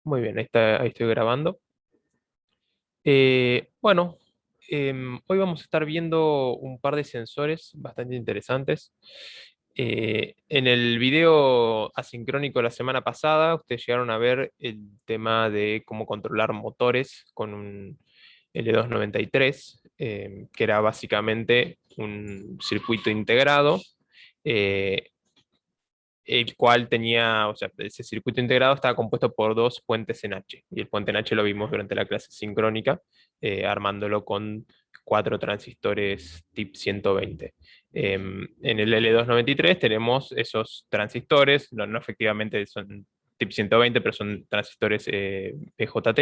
Muy bien, ahí estoy grabando. Bueno, hoy vamos a estar viendo un par de sensores bastante interesantes. En el video asincrónico de la semana pasada, ustedes llegaron a ver el tema de cómo controlar motores con un L293, que era básicamente un circuito integrado. eh, el cual tenía, o sea, ese circuito integrado estaba compuesto por dos puentes en H, y el puente en H lo vimos durante la clase sincrónica, armándolo con cuatro transistores TIP 120. En el L293 tenemos esos transistores, no efectivamente son TIP 120, pero son transistores PJT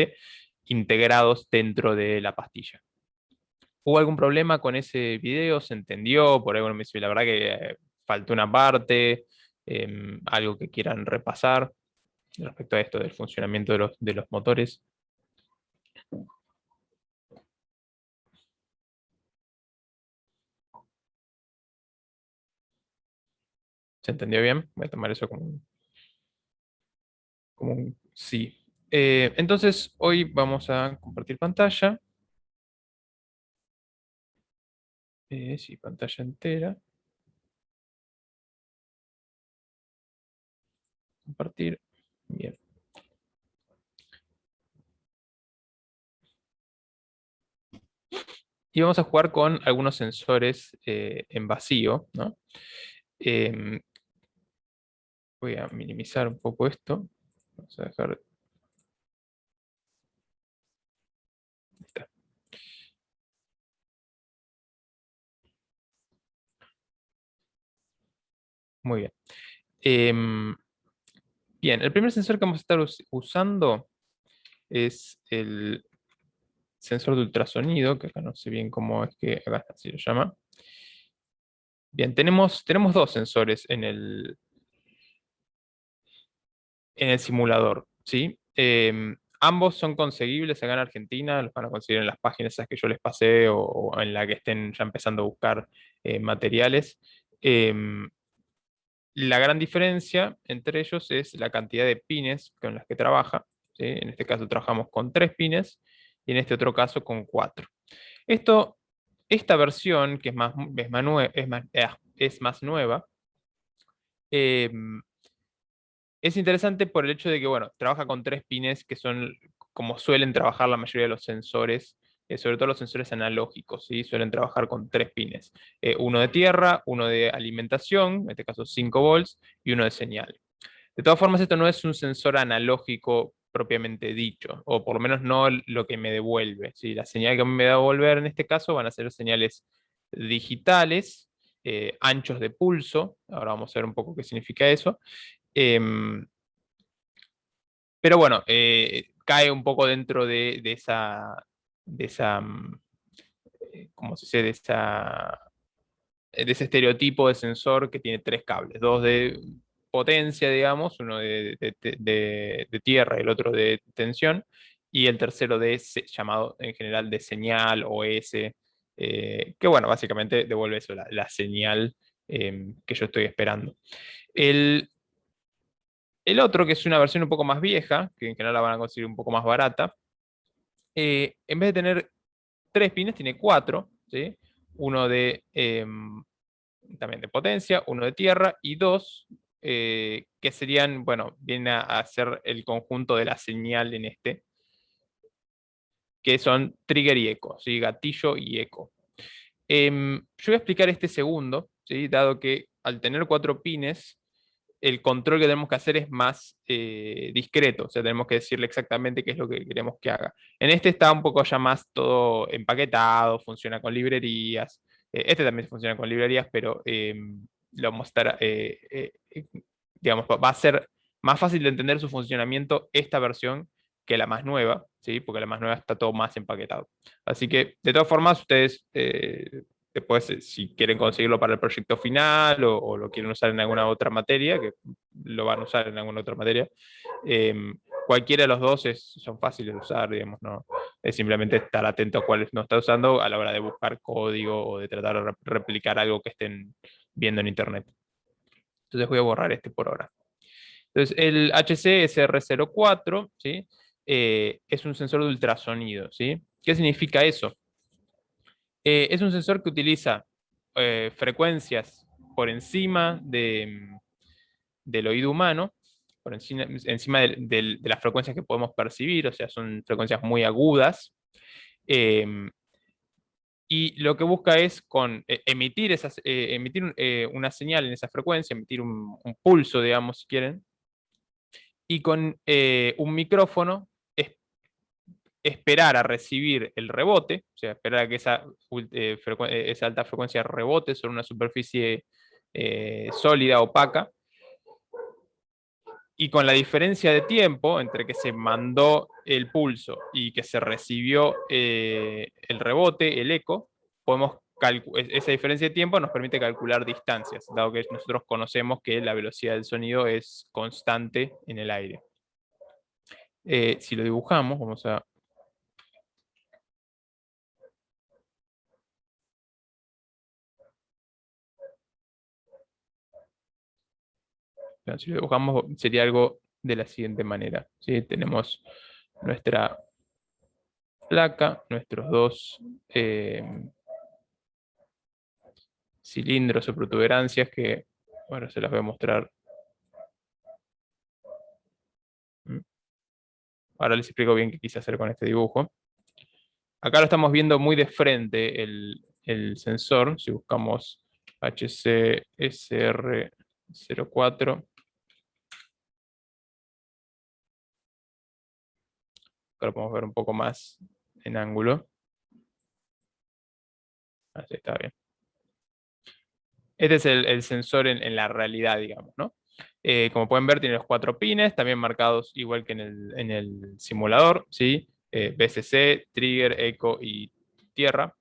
integrados dentro de la pastilla. ¿Hubo algún problema con ese video? ¿Se entendió? Por ahí bueno, me dice, la verdad que faltó una parte, algo que quieran repasar respecto a esto del funcionamiento de los motores. ¿Se entendió bien? Voy a tomar eso como un sí. Entonces, hoy vamos a compartir pantalla. Sí, pantalla entera. Compartir. Bien. Y vamos a jugar con algunos sensores en vacío, ¿no? Em, Voy a minimizar un poco esto. Vamos a dejar. Muy bien. Em, Bien, el primer sensor que vamos a estar usando es el sensor de ultrasonido, que acá no sé bien cómo es que acá así lo llama. Bien, tenemos dos sensores en el simulador, ¿sí? Ambos son conseguibles acá en Argentina, los van a conseguir en las páginas esas que yo les pasé o en la que estén ya empezando a buscar materiales. Em, La gran diferencia entre ellos es la cantidad de pines con las que trabaja, ¿sí? En este caso trabajamos con tres pines y en este otro caso con cuatro. Esto, esta versión, que es más nueva, eh, es interesante por el hecho de que, bueno, trabaja con tres pines que son como suelen trabajar la mayoría de los sensores, sobre todo los sensores analógicos, ¿sí? Suelen trabajar con tres pines. Uno de tierra, uno de alimentación, en este caso 5 volts, y uno de señal. De todas formas, esto no es un sensor analógico propiamente dicho, o por lo menos no lo que me devuelve. ¿Sí? La señal que me va a devolver en este caso van a ser señales digitales, anchos de pulso. Ahora vamos a ver un poco qué significa eso. Em, pero bueno, cae un poco dentro de esa, ¿cómo se dice? De ese estereotipo de sensor que tiene tres cables, dos de potencia, digamos, uno de tierra y el otro de tensión, y el tercero llamado en general de señal o S, que bueno, básicamente devuelve eso, la señal que yo estoy esperando. El, el otro, que es una versión un poco más vieja, que en general la van a conseguir un poco más barata, en vez de tener tres pines, tiene cuatro, ¿sí? Uno también de potencia, uno de tierra y dos que serían, bueno, viene a ser el conjunto de la señal en este, que son trigger y eco, ¿sí? Gatillo y eco. Yo voy a explicar este segundo, ¿sí? Dado que al tener cuatro pines, el control que tenemos que hacer es más discreto, o sea, tenemos que decirle exactamente qué es lo que queremos que haga. En este está un poco ya más todo empaquetado, funciona con librerías. Este también funciona con librerías, pero lo vamos a estar, digamos, va a ser más fácil de entender su funcionamiento esta versión que la más nueva, ¿sí? Porque la más nueva está todo más empaquetado. Así que, de todas formas, ustedes después, si quieren conseguirlo para el proyecto final o lo quieren usar en alguna otra materia, que lo van a usar en alguna otra materia, eh, cualquiera de los dos son fáciles de usar, digamos, ¿no? Es simplemente estar atento a cuáles no está usando a la hora de buscar código o de tratar de replicar algo que estén viendo en internet. Entonces voy a borrar este por ahora. Entonces, el HC-SR04, ¿sí? Es un sensor de ultrasonido, ¿sí? ¿Qué significa eso? Es un sensor que utiliza frecuencias por encima del oído humano, por encima de las frecuencias que podemos percibir, o sea, son frecuencias muy agudas. eh, y lo que busca es emitir, una señal en esa frecuencia, emitir un pulso, digamos, si quieren, y con un micrófono esperar a recibir el rebote, o sea, esperar a que esa alta frecuencia rebote sobre una superficie sólida, opaca, y con la diferencia de tiempo entre que se mandó el pulso y que se recibió el rebote, el eco, esa diferencia de tiempo nos permite calcular distancias, dado que nosotros conocemos que la velocidad del sonido es constante en el aire. Si lo dibujamos, vamos a... Si lo dibujamos sería algo de la siguiente manera, ¿sí? Tenemos nuestra placa, nuestros dos cilindros o protuberancias que, bueno, se las voy a mostrar. Ahora les explico bien qué quise hacer con este dibujo. Acá lo estamos viendo muy de frente el sensor. Si buscamos HCSR04, acá lo podemos ver un poco más en ángulo. Así está bien. Este es el sensor en la realidad, digamos, ¿no? Como pueden ver, tiene los 4 pines, también marcados igual que en el simulador, ¿sí? BCC, trigger, eco y tierra.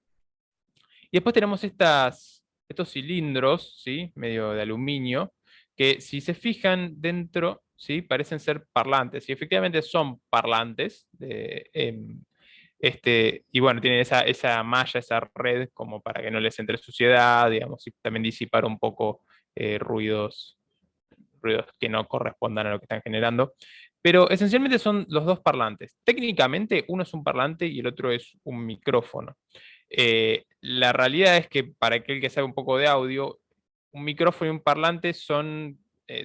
Y después tenemos estos cilindros, ¿sí? Medio de aluminio, que si se fijan dentro, ¿sí? Parecen ser parlantes, y efectivamente son parlantes. Y bueno, tienen esa malla, esa red, como para que no les entre suciedad, digamos, y también disipar un poco ruidos que no correspondan a lo que están generando. Pero esencialmente son los dos parlantes. Técnicamente, uno es un parlante y el otro es un micrófono. La realidad es que para aquel que sabe un poco de audio, un micrófono y un parlante son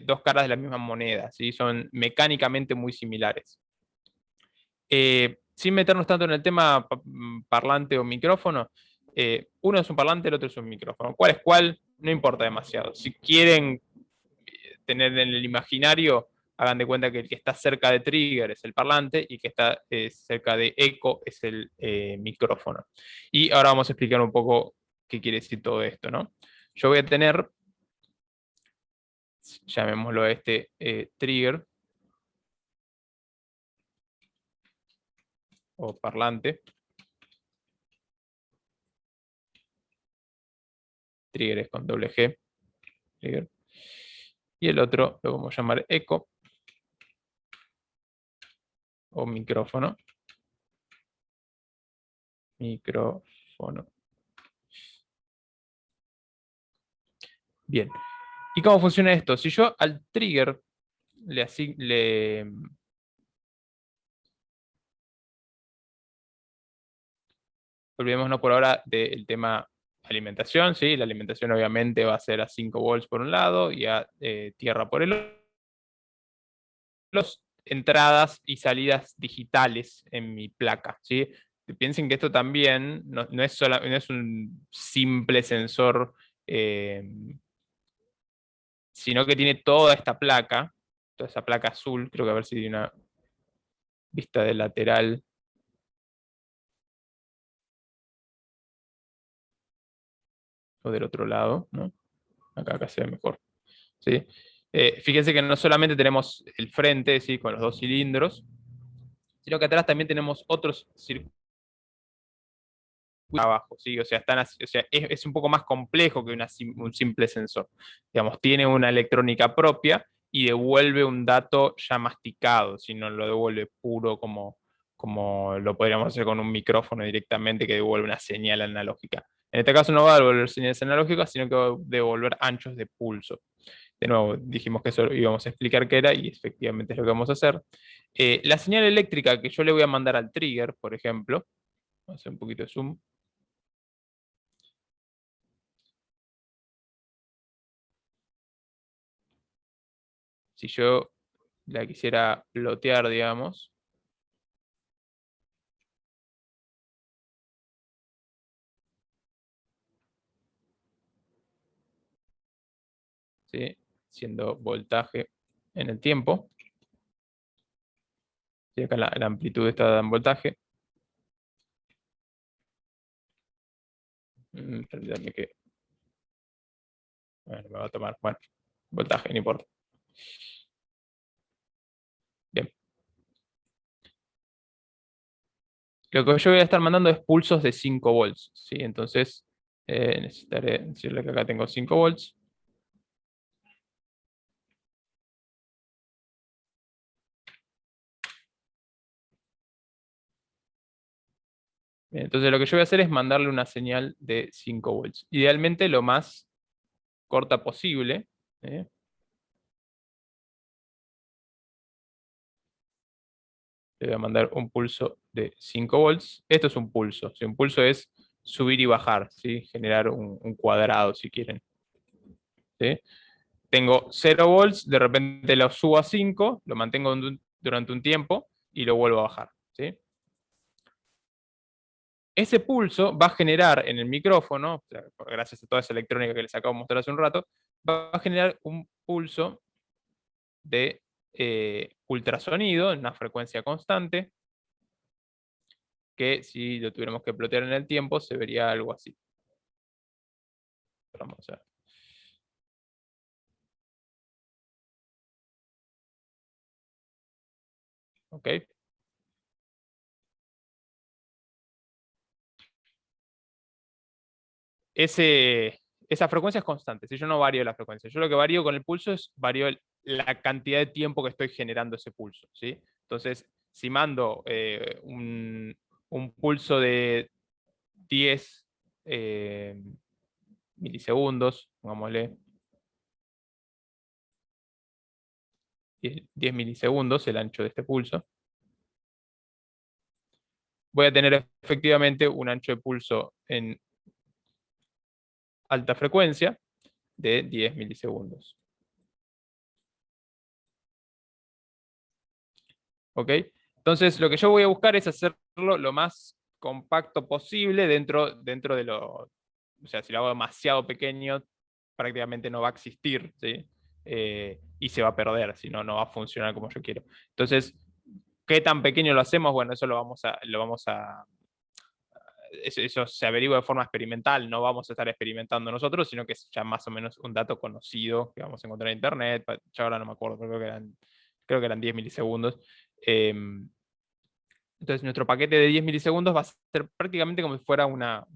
dos caras de la misma moneda, ¿sí? Son mecánicamente muy similares. Sin meternos tanto en el tema parlante o micrófono, uno es un parlante, el otro es un micrófono. ¿Cuál es cuál? No importa demasiado. Si quieren tener en el imaginario, hagan de cuenta que el que está cerca de trigger es el parlante y el que está cerca de eco es el micrófono. Y ahora vamos a explicar un poco qué quiere decir todo esto, ¿no? Yo voy a tener, llamémoslo trigger o parlante. Trigger es con doble G. Trigger. Y el otro lo vamos a llamar eco o micrófono. Micrófono. Bien. ¿Y cómo funciona esto? Si yo al trigger le olvidémonos por ahora del tema alimentación, ¿sí? La alimentación obviamente va a ser a 5 volts por un lado y a tierra por el otro. Los entradas y salidas digitales en mi placa, ¿sí? Piensen que esto también no es un simple sensor, eh, sino que tiene toda esta placa, toda esa placa azul, creo que a ver si hay una vista de lateral. O del otro lado, ¿no? Acá se ve mejor. ¿Sí? Fíjense que no solamente tenemos el frente, ¿sí? Con los dos cilindros, sino que atrás también tenemos otros circuitos abajo, ¿sí? O sea, es un poco más complejo que un simple sensor. Digamos, tiene una electrónica propia y devuelve un dato ya masticado, si no lo devuelve puro como lo podríamos hacer con un micrófono directamente que devuelve una señal analógica. En este caso no va a devolver señales analógicas, sino que va a devolver anchos de pulso. De nuevo, dijimos que eso íbamos a explicar qué era y efectivamente es lo que vamos a hacer. La señal eléctrica que yo le voy a mandar al trigger, por ejemplo, vamos a hacer un poquito de zoom. Si yo la quisiera plotear, digamos, ¿sí? Siendo voltaje en el tiempo. ¿Sí? Acá la amplitud está en voltaje. Permítanme que... Bueno, me va a tomar... Bueno, voltaje, no importa. Bien. Lo que yo voy a estar mandando es pulsos de 5 volts, ¿sí? Entonces, necesitaré decirle que acá tengo 5 volts. Bien, entonces lo que yo voy a hacer es mandarle una señal de 5 volts. Idealmente lo más corta posible. ¿Eh? Le voy a mandar un pulso de 5 volts. Esto es un pulso. ¿Sí? Un pulso es subir y bajar, ¿sí? Generar un cuadrado, si quieren. ¿Sí? Tengo 0 volts, de repente lo subo a 5, lo mantengo durante un tiempo y lo vuelvo a bajar. ¿Sí? Ese pulso va a generar en el micrófono, o sea, gracias a toda esa electrónica que les acabo de mostrar hace un rato, va a generar un pulso de ultrasonido en una frecuencia constante, que si lo tuviéramos que plotear en el tiempo, se vería algo así. Vamos a ver. ¿Ok? Esa frecuencia es constante, si yo no varío la frecuencia. Yo lo que varío con el pulso es varío la cantidad de tiempo que estoy generando ese pulso. ¿Sí? Entonces, si mando un pulso de 10 milisegundos, pongámosle 10 milisegundos, el ancho de este pulso, voy a tener efectivamente un ancho de pulso en alta frecuencia de 10 milisegundos. ¿Ok? Entonces, lo que yo voy a buscar es hacerlo lo más compacto posible dentro de lo... O sea, si lo hago demasiado pequeño, prácticamente no va a existir, ¿sí? Y se va a perder, si no, no va a funcionar como yo quiero. Entonces, ¿qué tan pequeño lo hacemos? Bueno, eso eso se averigua de forma experimental, no vamos a estar experimentando nosotros, sino que es ya más o menos un dato conocido que vamos a encontrar en internet, ya ahora no me acuerdo, creo que eran 10 milisegundos. Entonces nuestro paquete de 10 milisegundos va a ser prácticamente como si fuera una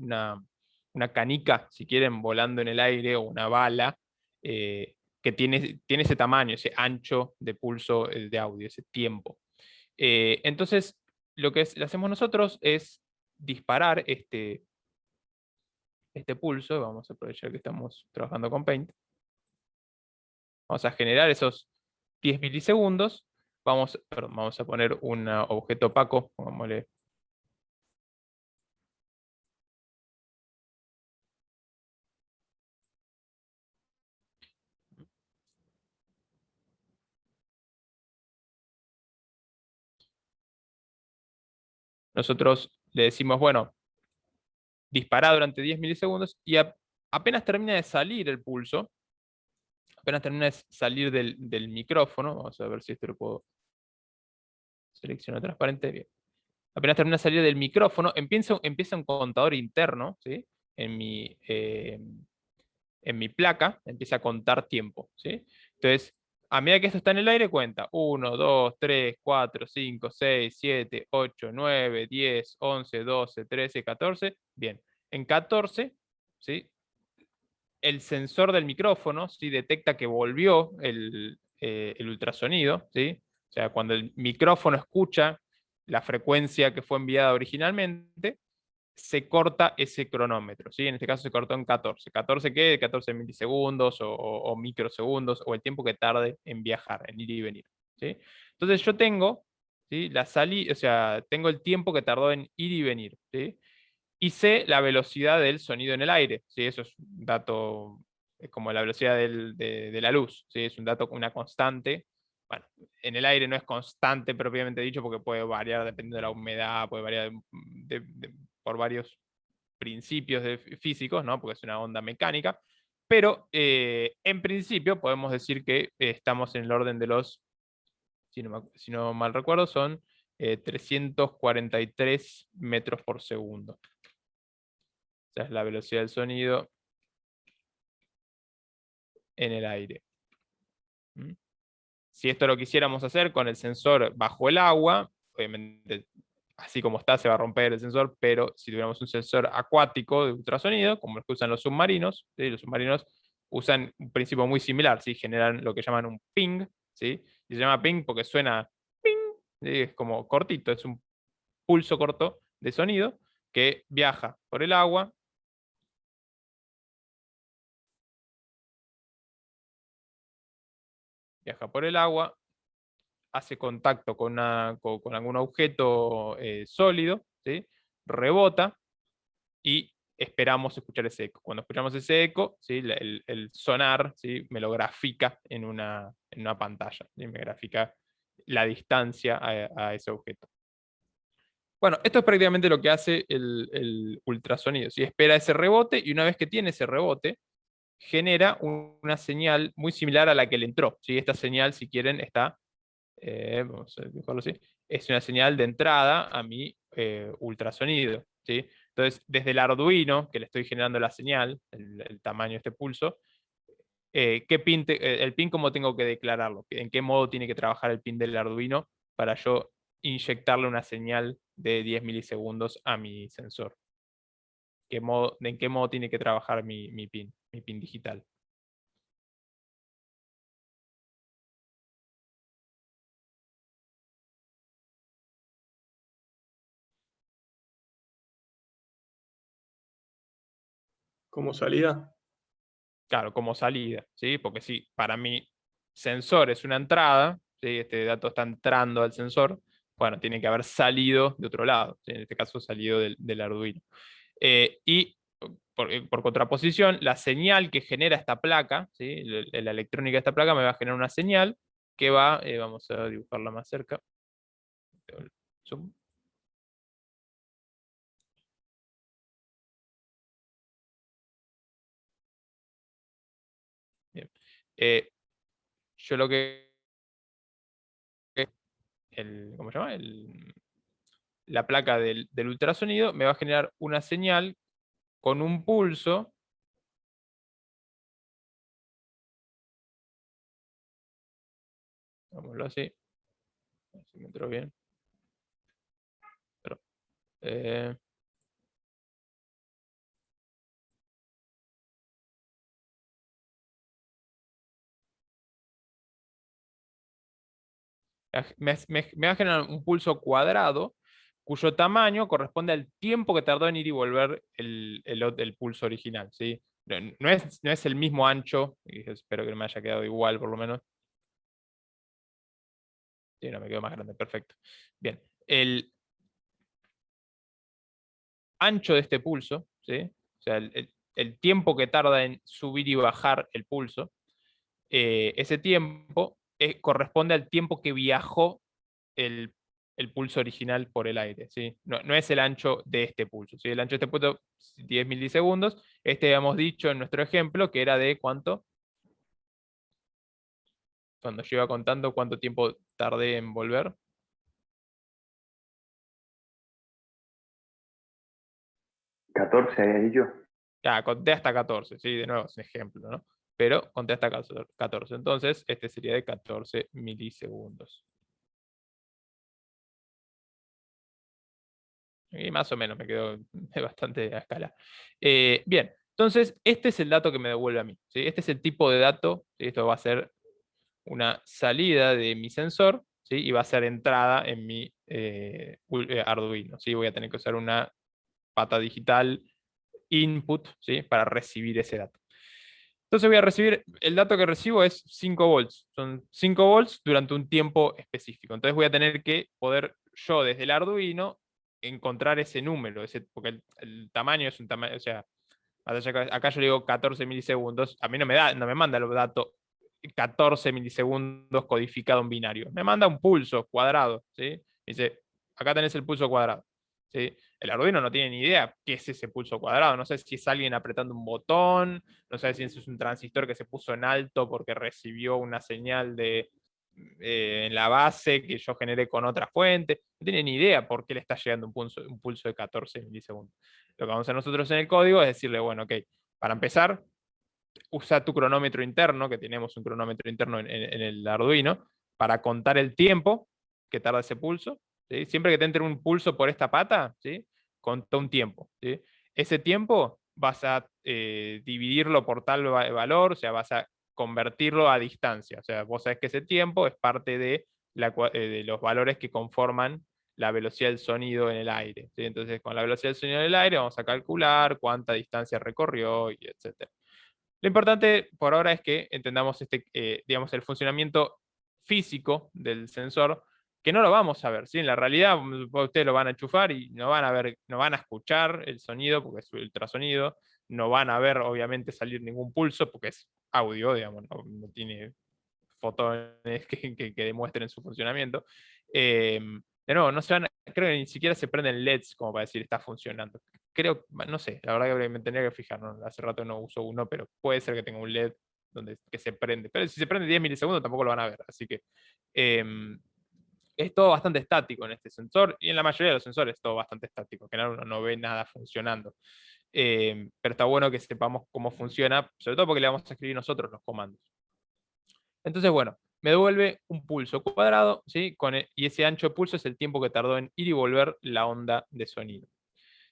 canica, si quieren, volando en el aire, o una bala, que tiene ese tamaño, ese ancho de pulso de audio, ese tiempo. Entonces, lo que hacemos nosotros es disparar este pulso. Vamos a aprovechar que estamos trabajando con Paint. Vamos a generar esos 10 milisegundos. Perdón, vamos a poner un objeto opaco, pongámosle. Nosotros le decimos, bueno, dispara durante 10 milisegundos y apenas termina de salir el pulso, apenas termina de salir del micrófono, vamos a ver si esto lo puedo seleccionar transparente, bien. Apenas termina de salir del micrófono, empieza un contador interno, ¿sí? En mi, eh, en mi placa, empieza a contar tiempo, ¿sí? Entonces, a medida que esto está en el aire, cuenta 1, 2, 3, 4, 5, 6, 7, 8, 9, 10, 11, 12, 13, 14. Bien, en 14, ¿sí? El sensor del micrófono, ¿sí? Detecta que volvió el ultrasonido, ¿sí? O sea, cuando el micrófono escucha la frecuencia que fue enviada originalmente, se corta ese cronómetro, ¿sí? En este caso se cortó en 14. ¿14 qué? 14 milisegundos o microsegundos, o el tiempo que tarde en viajar, en ir y venir, ¿sí? Entonces yo tengo, ¿sí? O sea, tengo el tiempo que tardó en ir y venir, ¿sí? Y sé la velocidad del sonido en el aire, ¿sí? Eso es un dato, es como la velocidad de la luz, ¿sí? Es un dato, una constante. Bueno, en el aire no es constante propiamente dicho porque puede variar dependiendo de la humedad, puede variar por varios principios físicos, ¿no? Porque es una onda mecánica, pero en principio podemos decir que estamos en el orden de los, si no mal recuerdo, son 343 metros por segundo. Esa es la velocidad del sonido en el aire. ¿Mm? Si esto lo quisiéramos hacer con el sensor bajo el agua, obviamente así como está se va a romper el sensor, pero si tuviéramos un sensor acuático de ultrasonido, como los que usan los submarinos, ¿sí? Los submarinos usan un principio muy similar, ¿sí? Generan lo que llaman un ping, ¿sí? Y se llama ping porque suena ping, ¿sí? Es como cortito, es un pulso corto de sonido que viaja por el agua. Viaja por el agua, hace contacto con algún objeto sólido, ¿sí? Rebota y esperamos escuchar ese eco. Cuando escuchamos ese eco, ¿sí? El sonar, ¿sí? Me lo grafica en una pantalla, ¿sí? Me grafica la distancia a ese objeto. Bueno, esto es prácticamente lo que hace el ultrasonido, ¿sí? Espera ese rebote y una vez que tiene ese rebote, genera una señal muy similar a la que le entró, ¿sí? Esta señal, si quieren, está vamos a dibujarlo así, es una señal de entrada a mi ultrasonido, ¿sí? Entonces, desde el Arduino, que le estoy generando la señal, el tamaño de este pulso, el pin, ¿cómo tengo que declararlo? ¿En qué modo tiene que trabajar el pin del Arduino para yo inyectarle una señal de 10 milisegundos a mi sensor? ¿En qué modo tiene que trabajar mi pin digital? Como salida. Claro, como salida, ¿sí? Porque si para mi sensor es una entrada, ¿sí? Este dato está entrando al sensor, bueno, tiene que haber salido de otro lado, ¿sí? En este caso salido del Arduino. Y por contraposición, la señal que genera esta placa, ¿sí? La electrónica de esta placa me va a generar una señal que va, vamos a dibujarla más cerca. Zoom. Bien. Eh, yo lo que ¿cómo se llama? La placa del ultrasonido me va a generar una señal con un pulso, digámoslo así, a ver si me entró bien, pero, eh, me va a generar un pulso cuadrado cuyo tamaño corresponde al tiempo que tardó en ir y volver el pulso original, ¿sí? No es el mismo ancho, y espero que no me haya quedado igual por lo menos. Sí, no, me quedó más grande, perfecto. Bien, el ancho de este pulso, ¿sí? O sea, el tiempo que tarda en subir y bajar el pulso, ese tiempo corresponde al tiempo que viajó el, el pulso original por el aire, ¿sí? No es el ancho de este pulso, ¿sí? El ancho de este pulso, 10 milisegundos. Este habíamos dicho en nuestro ejemplo que era de ¿cuánto? Cuando yo iba contando cuánto tiempo tardé en volver. 14 había dicho. Ya, conté hasta 14, ¿sí? De nuevo es un ejemplo, ¿no? Pero conté hasta 14. Entonces, este sería de 14 milisegundos. Y más o menos me quedó bastante a escala. Bien, entonces este es el dato que me devuelve a mí, ¿sí? Este es el tipo de dato, ¿sí? Esto va a ser una salida de mi sensor, ¿sí? Y va a ser entrada en mi Arduino, ¿sí? Voy a tener que usar una pata digital input, ¿sí? Para recibir ese dato. Entonces voy a recibir, el dato que recibo es 5 volts. Son 5 volts durante un tiempo específico. Entonces voy a tener que poder yo desde el Arduino encontrar ese número, porque el tamaño es un tamaño, o sea, acá yo le digo 14 milisegundos, a mí no me manda el dato 14 milisegundos codificado en binario, me manda un pulso cuadrado, ¿sí? Dice, acá tenés el pulso cuadrado, ¿sí? El Arduino no tiene ni idea qué es ese pulso cuadrado, no sé si es alguien apretando un botón, no sé si es un transistor que se puso en alto porque recibió una señal en la base que yo generé con otra fuente, no tiene ni idea por qué le está llegando un pulso de 14 milisegundos. Lo que vamos a hacer nosotros en el código es decirle, bueno, ok, para empezar, usa tu cronómetro interno, que tenemos un cronómetro interno en el Arduino, para contar el tiempo que tarda ese pulso. ¿Sí? Siempre que te entre un pulso por esta pata, ¿sí? Conta un tiempo. ¿Sí? Ese tiempo vas a dividirlo por tal valor, o sea, vas a convertirlo a distancia. O sea, vos sabés que ese tiempo es parte de los valores que conforman la velocidad del sonido en el aire. ¿Sí? Entonces, con la velocidad del sonido en el aire vamos a calcular cuánta distancia recorrió, y etc. Lo importante por ahora es que entendamos digamos, el funcionamiento físico del sensor, que no lo vamos a ver. ¿Sí? En la realidad, ustedes lo van a enchufar y no van a ver, no van a escuchar el sonido, porque es ultrasonido, no van a ver, obviamente, salir ningún pulso, porque es audio, digamos, no tiene fotones que demuestren su funcionamiento. De nuevo, no se van, creo que ni siquiera se prenden LEDs como para decir está funcionando. Creo, no sé, la verdad que me tendría que fijar, ¿no? Hace rato no uso uno, pero puede ser que tenga un LED que se prende. Pero si se prende 10 milisegundos tampoco lo van a ver. Así que es todo bastante estático en este sensor, y en la mayoría de los sensores es todo bastante estático, que uno no ve nada funcionando. Pero está bueno que sepamos cómo funciona, sobre todo porque le vamos a escribir nosotros los comandos. Entonces, bueno, me devuelve un pulso cuadrado, ¿sí? Y ese ancho de pulso es el tiempo que tardó en ir y volver la onda de sonido.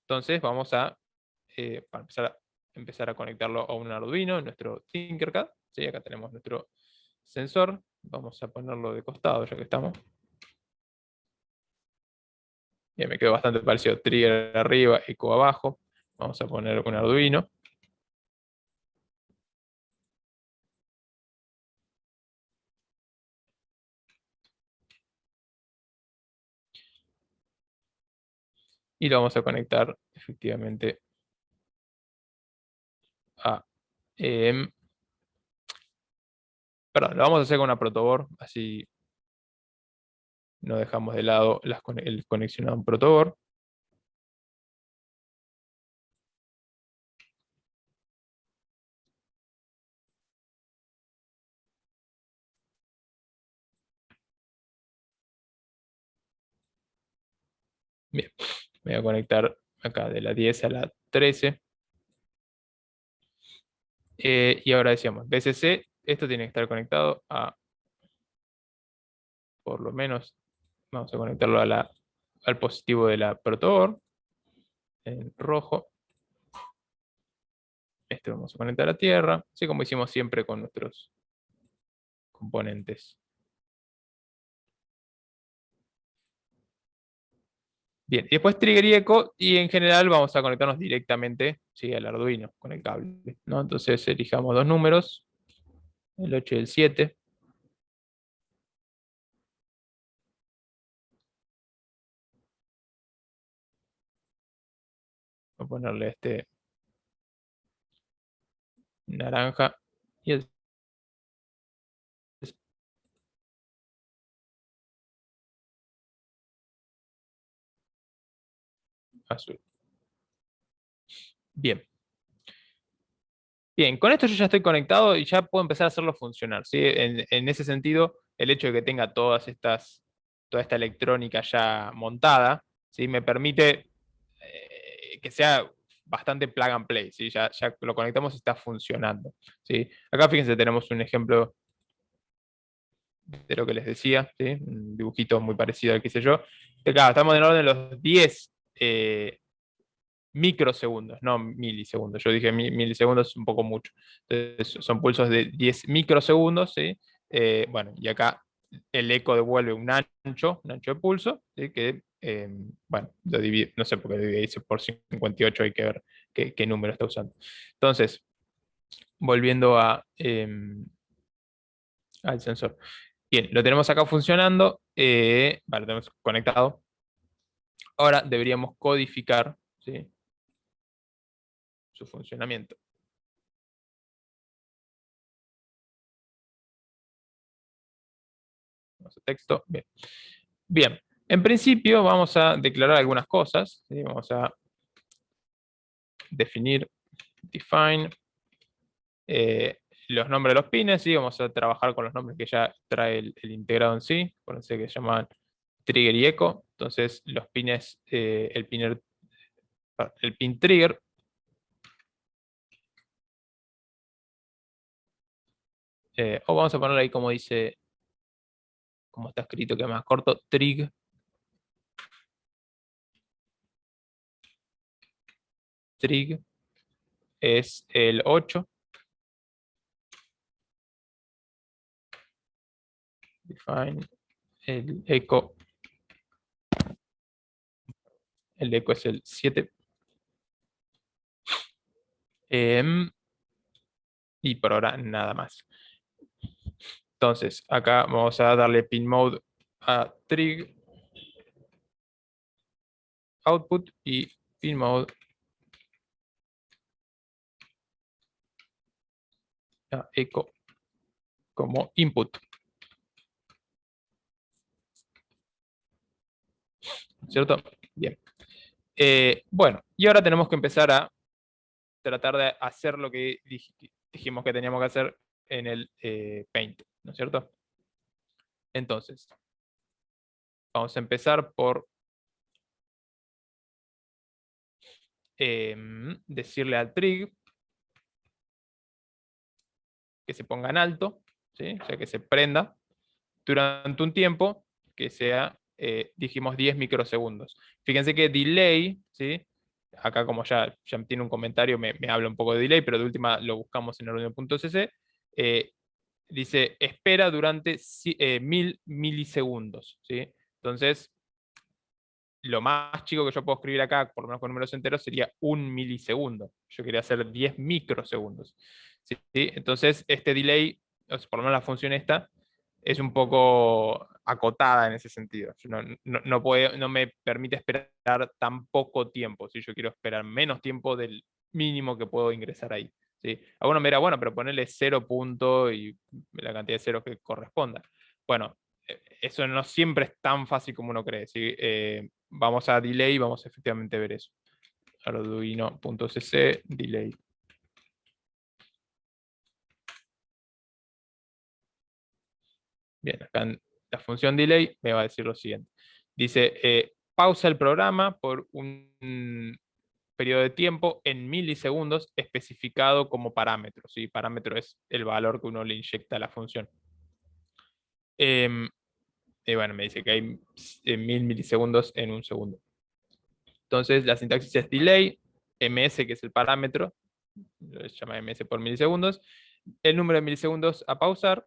Entonces, vamos para empezar a conectarlo a un Arduino, nuestro Tinkercad. ¿Sí? Acá tenemos nuestro sensor. Vamos a ponerlo de costado, ya que estamos. Bien, me quedó bastante parecido. Trigger arriba, eco abajo. Vamos a poner un Arduino. Y lo vamos a conectar efectivamente a... perdón, lo vamos a hacer con una protoboard, así no dejamos de lado el conexionado a un protoboard. Bien, me voy a conectar acá de la 10 a la 13. Y ahora decíamos, BCC, esto tiene que estar conectado a, por lo menos, vamos a conectarlo al positivo de la protoboard, en rojo. Este vamos a conectar a tierra, así como hicimos siempre con nuestros componentes. Bien, y después trigger y eco, y en general vamos a conectarnos directamente, ¿sí? Al Arduino con el cable, ¿no? Entonces elijamos dos números, el 8 y el 7. Voy a ponerle este naranja y el azul. Bien. Bien, con esto yo ya estoy conectado y ya puedo empezar a hacerlo funcionar, ¿sí? En ese sentido, el hecho de que tenga toda esta electrónica ya montada, ¿sí? Me permite que sea bastante plug and play, ¿sí? Ya lo conectamos y está funcionando, ¿sí? Acá fíjense, tenemos un ejemplo de lo que les decía, ¿sí? Un dibujito muy parecido al que hice yo. Acá estamos en orden de los 10 microsegundos, no milisegundos. Yo dije milisegundos es un poco mucho. Entonces, son pulsos de 10 microsegundos, ¿sí? Bueno, y acá el eco devuelve un ancho de pulso, ¿sí? Que bueno, lo divide, no sé por qué dice por 58, hay que ver qué número está usando. Entonces, volviendo al sensor. Bien, lo tenemos acá funcionando, vale, lo tenemos conectado. Ahora deberíamos codificar, ¿sí?, su funcionamiento. Vamos a texto, bien. Bien, en principio vamos a declarar algunas cosas, ¿sí? Vamos a definir, define, los nombres de los pines, ¿sí? Vamos a trabajar con los nombres que ya trae el integrado en sí, acuérdense que se llaman trigger y echo. Entonces los pines, el pin trigger, o vamos a ponerlo ahí como dice, como está escrito, que es más corto, trig. Trig es el 8. Define el echo. El echo es el 7. Y por ahora nada más. Entonces, acá vamos a darle pin mode a trig output y pin mode a echo como input. ¿Cierto? Bien. Bueno, y ahora tenemos que empezar a tratar de hacer lo que dijimos que teníamos que hacer en el Paint, ¿no es cierto? Entonces, vamos a empezar por decirle al trig que se ponga en alto, ¿sí? O sea, que se prenda durante un tiempo que sea, dijimos, 10 microsegundos. Fíjense que delay, ¿sí? Acá como ya tiene un comentario, me habla un poco de delay, pero de última lo buscamos en arduino.cc. Dice, espera durante 1000 milisegundos, ¿sí? Entonces, lo más chico que yo puedo escribir acá, por lo menos con números enteros, sería 1 milisegundo. Yo quería hacer 10 microsegundos, ¿sí? Entonces, este delay, o sea, por lo menos la función esta, es un poco acotada en ese sentido. No me permite esperar tan poco tiempo. Si yo quiero esperar menos tiempo del mínimo que puedo ingresar ahí, ¿sí? Alguno me dirá, bueno, pero ponerle 0 punto y la cantidad de ceros que corresponda. Bueno, eso no siempre es tan fácil como uno cree, ¿sí? Vamos a delay y vamos a efectivamente ver eso. Arduino.cc, delay. Bien, acá en la función delay me va a decir lo siguiente. Dice, pausa el programa por un periodo de tiempo en milisegundos especificado como parámetro, ¿sí? Parámetro es el valor que uno le inyecta a la función. Y bueno, me dice que hay 1000 milisegundos en un segundo. Entonces la sintaxis es delay, ms, que es el parámetro, se llama ms por milisegundos, el número de milisegundos a pausar,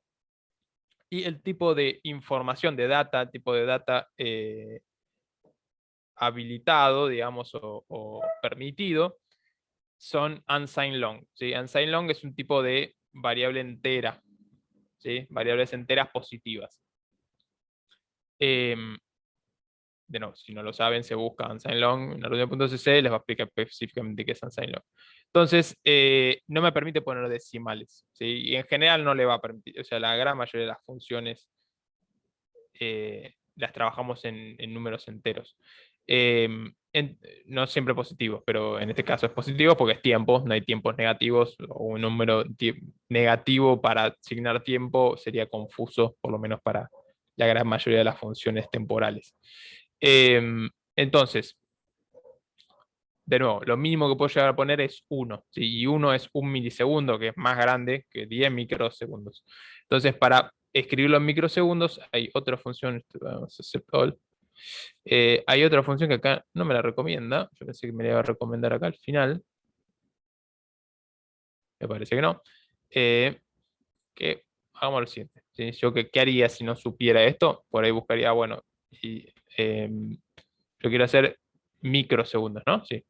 y el tipo de información de data, tipo de data habilitado, digamos, o permitido, son unsigned long, ¿sí? Unsigned long es un tipo de variable entera, ¿sí? Variables enteras positivas. De nuevo, si no lo saben, se busca unsigned long en arduino.cc, les va a explicar específicamente qué es unsigned long. Entonces, no me permite poner decimales, ¿sí? Y en general no le va a permitir, o sea, la gran mayoría de las funciones las trabajamos en números enteros. No siempre positivos, pero en este caso es positivo porque es tiempo, no hay tiempos negativos, o un número negativo para asignar tiempo sería confuso, por lo menos para la gran mayoría de las funciones temporales. Entonces, de nuevo, lo mínimo que puedo llegar a poner es 1, ¿sí? Y 1 es 1 milisegundo, que es más grande que 10 microsegundos. Entonces, para escribirlo en microsegundos, hay otra función, vamos a hacer all. Hay otra función que acá no me la recomienda, yo pensé que me la iba a recomendar acá al final. Me parece que no. Que hagamos lo siguiente, ¿sí? Yo qué haría si no supiera esto, por ahí buscaría, bueno, y, Yo quiero hacer microsegundos, ¿no? Sí.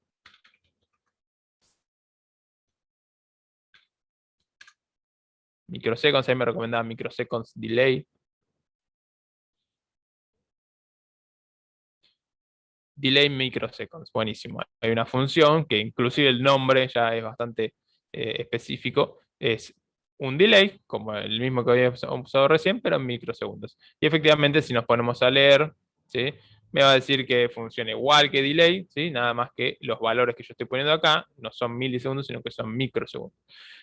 Microseconds, ahí me recomendaba microseconds delay. Delay microseconds, buenísimo. Hay una función que inclusive el nombre ya es bastante específico. Es un delay, como el mismo que habíamos usado recién, pero en microsegundos. Y efectivamente, si nos ponemos a leer, ¿sí? Me va a decir que funciona igual que delay, ¿sí? Nada más que los valores que yo estoy poniendo acá no son milisegundos, sino que son microsegundos.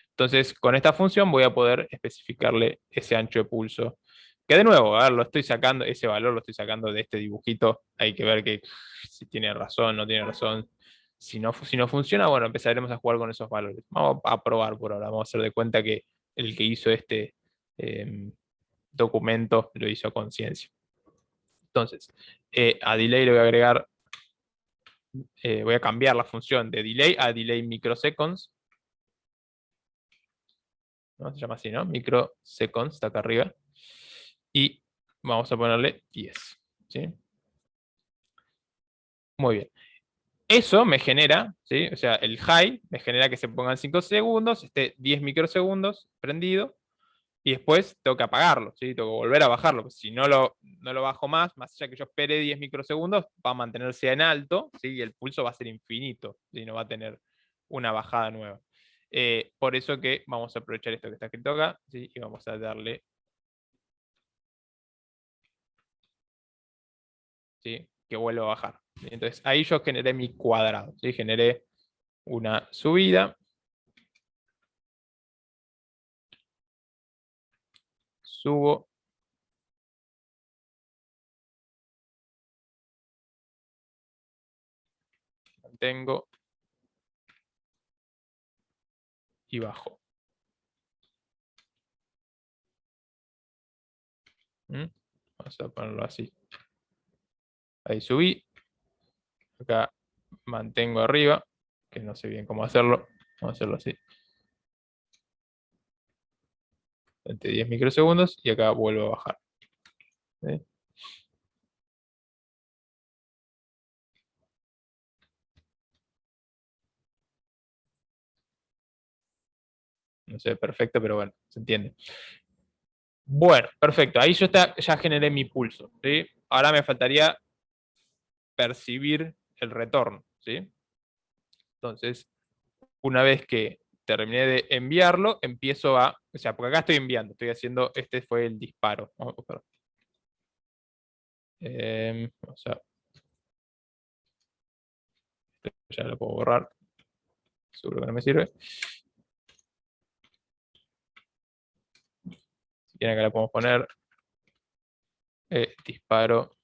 Entonces, con esta función voy a poder especificarle ese ancho de pulso. Que de nuevo, a ver, lo estoy sacando, ese valor lo estoy sacando de este dibujito. Hay que ver que si tiene razón, no tiene razón. Si no funciona, bueno, empezaremos a jugar con esos valores. Vamos a probar por ahora. Vamos a hacer de cuenta que el que hizo este documento lo hizo a conciencia. Entonces, a delay le voy a agregar, voy a cambiar la función de delay a delay microseconds. ¿No? Se llama así, ¿no? Microseconds, está acá arriba. Y vamos a ponerle 10. ¿Sí? Muy bien. Eso me genera, ¿sí? O sea, el high me genera que se pongan 5 segundos, esté 10 microsegundos prendido, y después tengo que apagarlo, ¿sí? Tengo que volver a bajarlo. Pues si no lo bajo más allá que yo espere 10 microsegundos, va a mantenerse en alto, ¿sí? Y el pulso va a ser infinito, ¿sí? No va a tener una bajada nueva. Por eso que vamos a aprovechar esto que está escrito acá, ¿sí? Y vamos a darle, ¿sí? Que vuelva a bajar. Entonces ahí yo generé mi cuadrado, ¿sí? Generé una subida, subo, mantengo y bajo. ¿Mm? Vamos a ponerlo así. Ahí subí, acá mantengo arriba, que no sé bien cómo hacerlo. Vamos a hacerlo así. Entre 10 microsegundos y acá vuelvo a bajar. ¿Sí? No sé, perfecto, pero bueno, se entiende. Bueno, perfecto. Ahí yo ya generé mi pulso, ¿sí? Ahora me faltaría percibir el retorno, ¿sí? Entonces, una vez que terminé de enviarlo, empiezo o sea, porque acá estoy enviando, estoy haciendo, este fue el disparo. Perdón. O sea, ya lo puedo borrar, seguro que no me sirve. Si quieren, acá le podemos poner disparo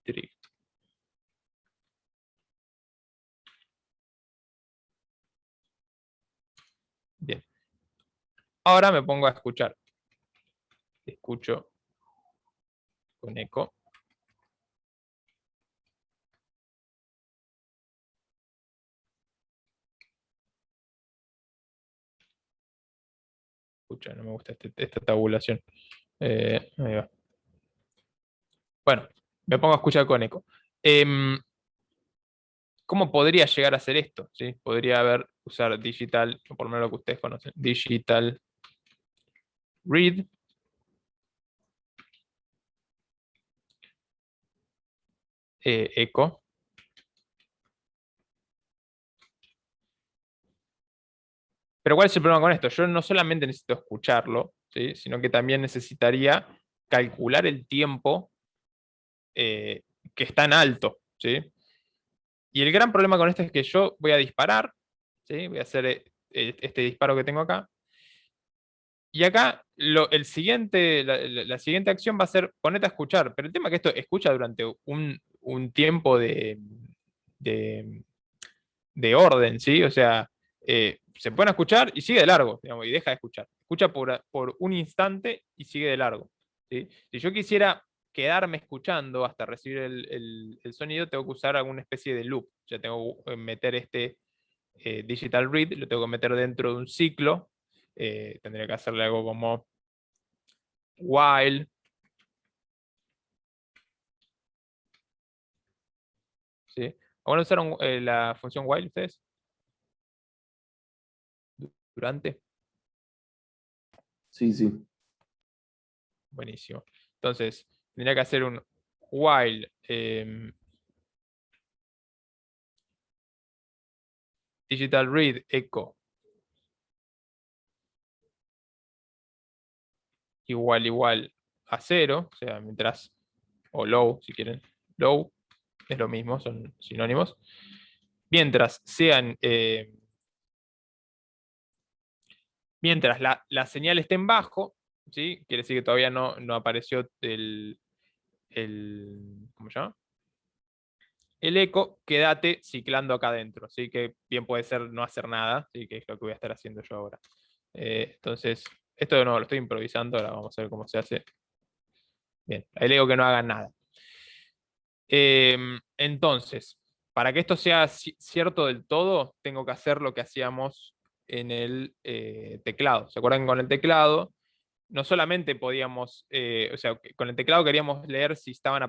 trigger. Bien. Ahora me pongo a escuchar. Escucho con eco. Escucha, no me gusta esta tabulación. Ahí va. Bueno, me pongo a escuchar con eco. ¿Cómo podría llegar a hacer esto? ¿Sí? Podría usar digital, o por lo menos lo que ustedes conocen, digital read. Eco. Pero ¿cuál es el problema con esto? Yo no solamente necesito escucharlo, ¿sí? Sino que también necesitaría calcular el tiempo que está en alto, ¿sí? Y el gran problema con esto es que yo voy a disparar, ¿sí? Voy a hacer este disparo que tengo acá. Y acá la siguiente acción va a ser ponerte a escuchar. Pero el tema es que esto escucha durante un tiempo de, de orden, ¿sí? O sea, se pone a escuchar y sigue de largo, digamos, y deja de escuchar. Escucha por un instante y sigue de largo, ¿sí? Si yo quisiera quedarme escuchando hasta recibir el sonido, tengo que usar alguna especie de loop. O sea, tengo que meter este digital read, lo tengo que meter dentro de un ciclo. Tendría que hacerle algo como while ¿sí? ¿Alguna vez usaron la función while ustedes? Durante. Sí, sí. Buenísimo. Entonces, tendría que hacer un while digital read echo igual a 0, o sea, mientras, o low, si quieren, low, es lo mismo, son sinónimos. Mientras sean, mientras la señal esté en bajo, ¿sí? Quiere decir que todavía no apareció ¿cómo se llama? El eco, quédate ciclando acá adentro, ¿sí? Que bien puede ser no hacer nada, ¿sí? Que es lo que voy a estar haciendo yo ahora. Entonces, esto de nuevo lo estoy improvisando, ahora vamos a ver cómo se hace. Bien, le digo que no hagan nada. Entonces, para que esto sea cierto del todo, tengo que hacer lo que hacíamos en el teclado. ¿Se acuerdan? Con el teclado, no solamente podíamos, o sea, con el teclado queríamos leer si estamos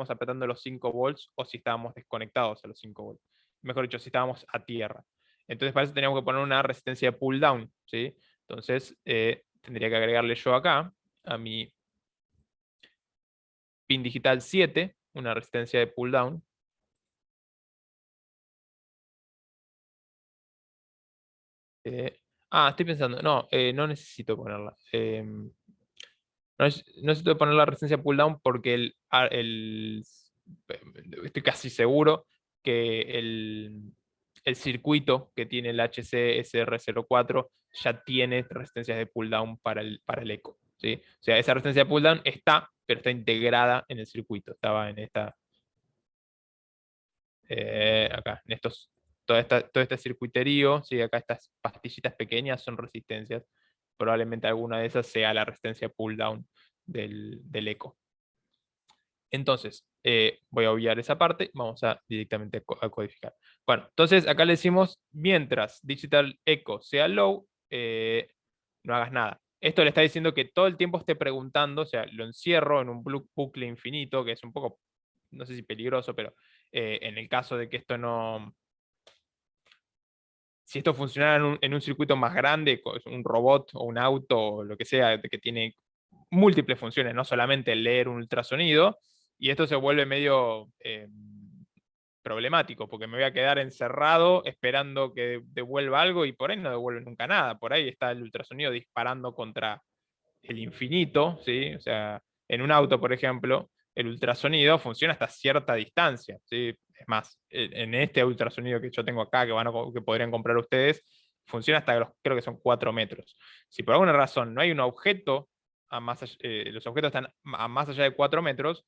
apretando los 5 volts o si estábamos desconectados a los 5 volts. Mejor dicho, si estábamos a tierra. Entonces, para eso teníamos que poner una resistencia de pull down, ¿sí? Entonces, tendría que agregarle yo acá a mi pin digital 7, una resistencia de pull down. Estoy pensando, no necesito ponerla. No necesito poner la resistencia pull down porque estoy casi seguro que el circuito que tiene el HC-SR04 ya tiene resistencias de pull down para el eco, ¿sí? O sea, esa resistencia de pull down está, pero está integrada en el circuito. Estaba en esta, acá, en estos, todo este circuiterío, ¿sí? Acá estas pastillitas pequeñas son resistencias. Probablemente alguna de esas sea la resistencia pull down del eco. Entonces, voy a obviar esa parte, vamos a directamente a codificar. Bueno, entonces acá le decimos, mientras digital echo sea low, no hagas nada. Esto le está diciendo que todo el tiempo esté preguntando, o sea, lo encierro en un bucle infinito, que es un poco, no sé si peligroso, pero en el caso de que esto no... Si esto funcionara en un circuito más grande, un robot o un auto o lo que sea, que tiene múltiples funciones, no solamente leer un ultrasonido, y esto se vuelve medio problemático, porque me voy a quedar encerrado esperando que devuelva algo y por ahí no devuelve nunca nada. Por ahí está el ultrasonido disparando contra el infinito, ¿sí? O sea, en un auto, por ejemplo, el ultrasonido funciona hasta cierta distancia, ¿sí? Es más, en este ultrasonido que yo tengo acá, que podrían comprar ustedes, funciona hasta creo que son 4 metros. Si por alguna razón no hay un objeto, los objetos están a más allá de 4 metros,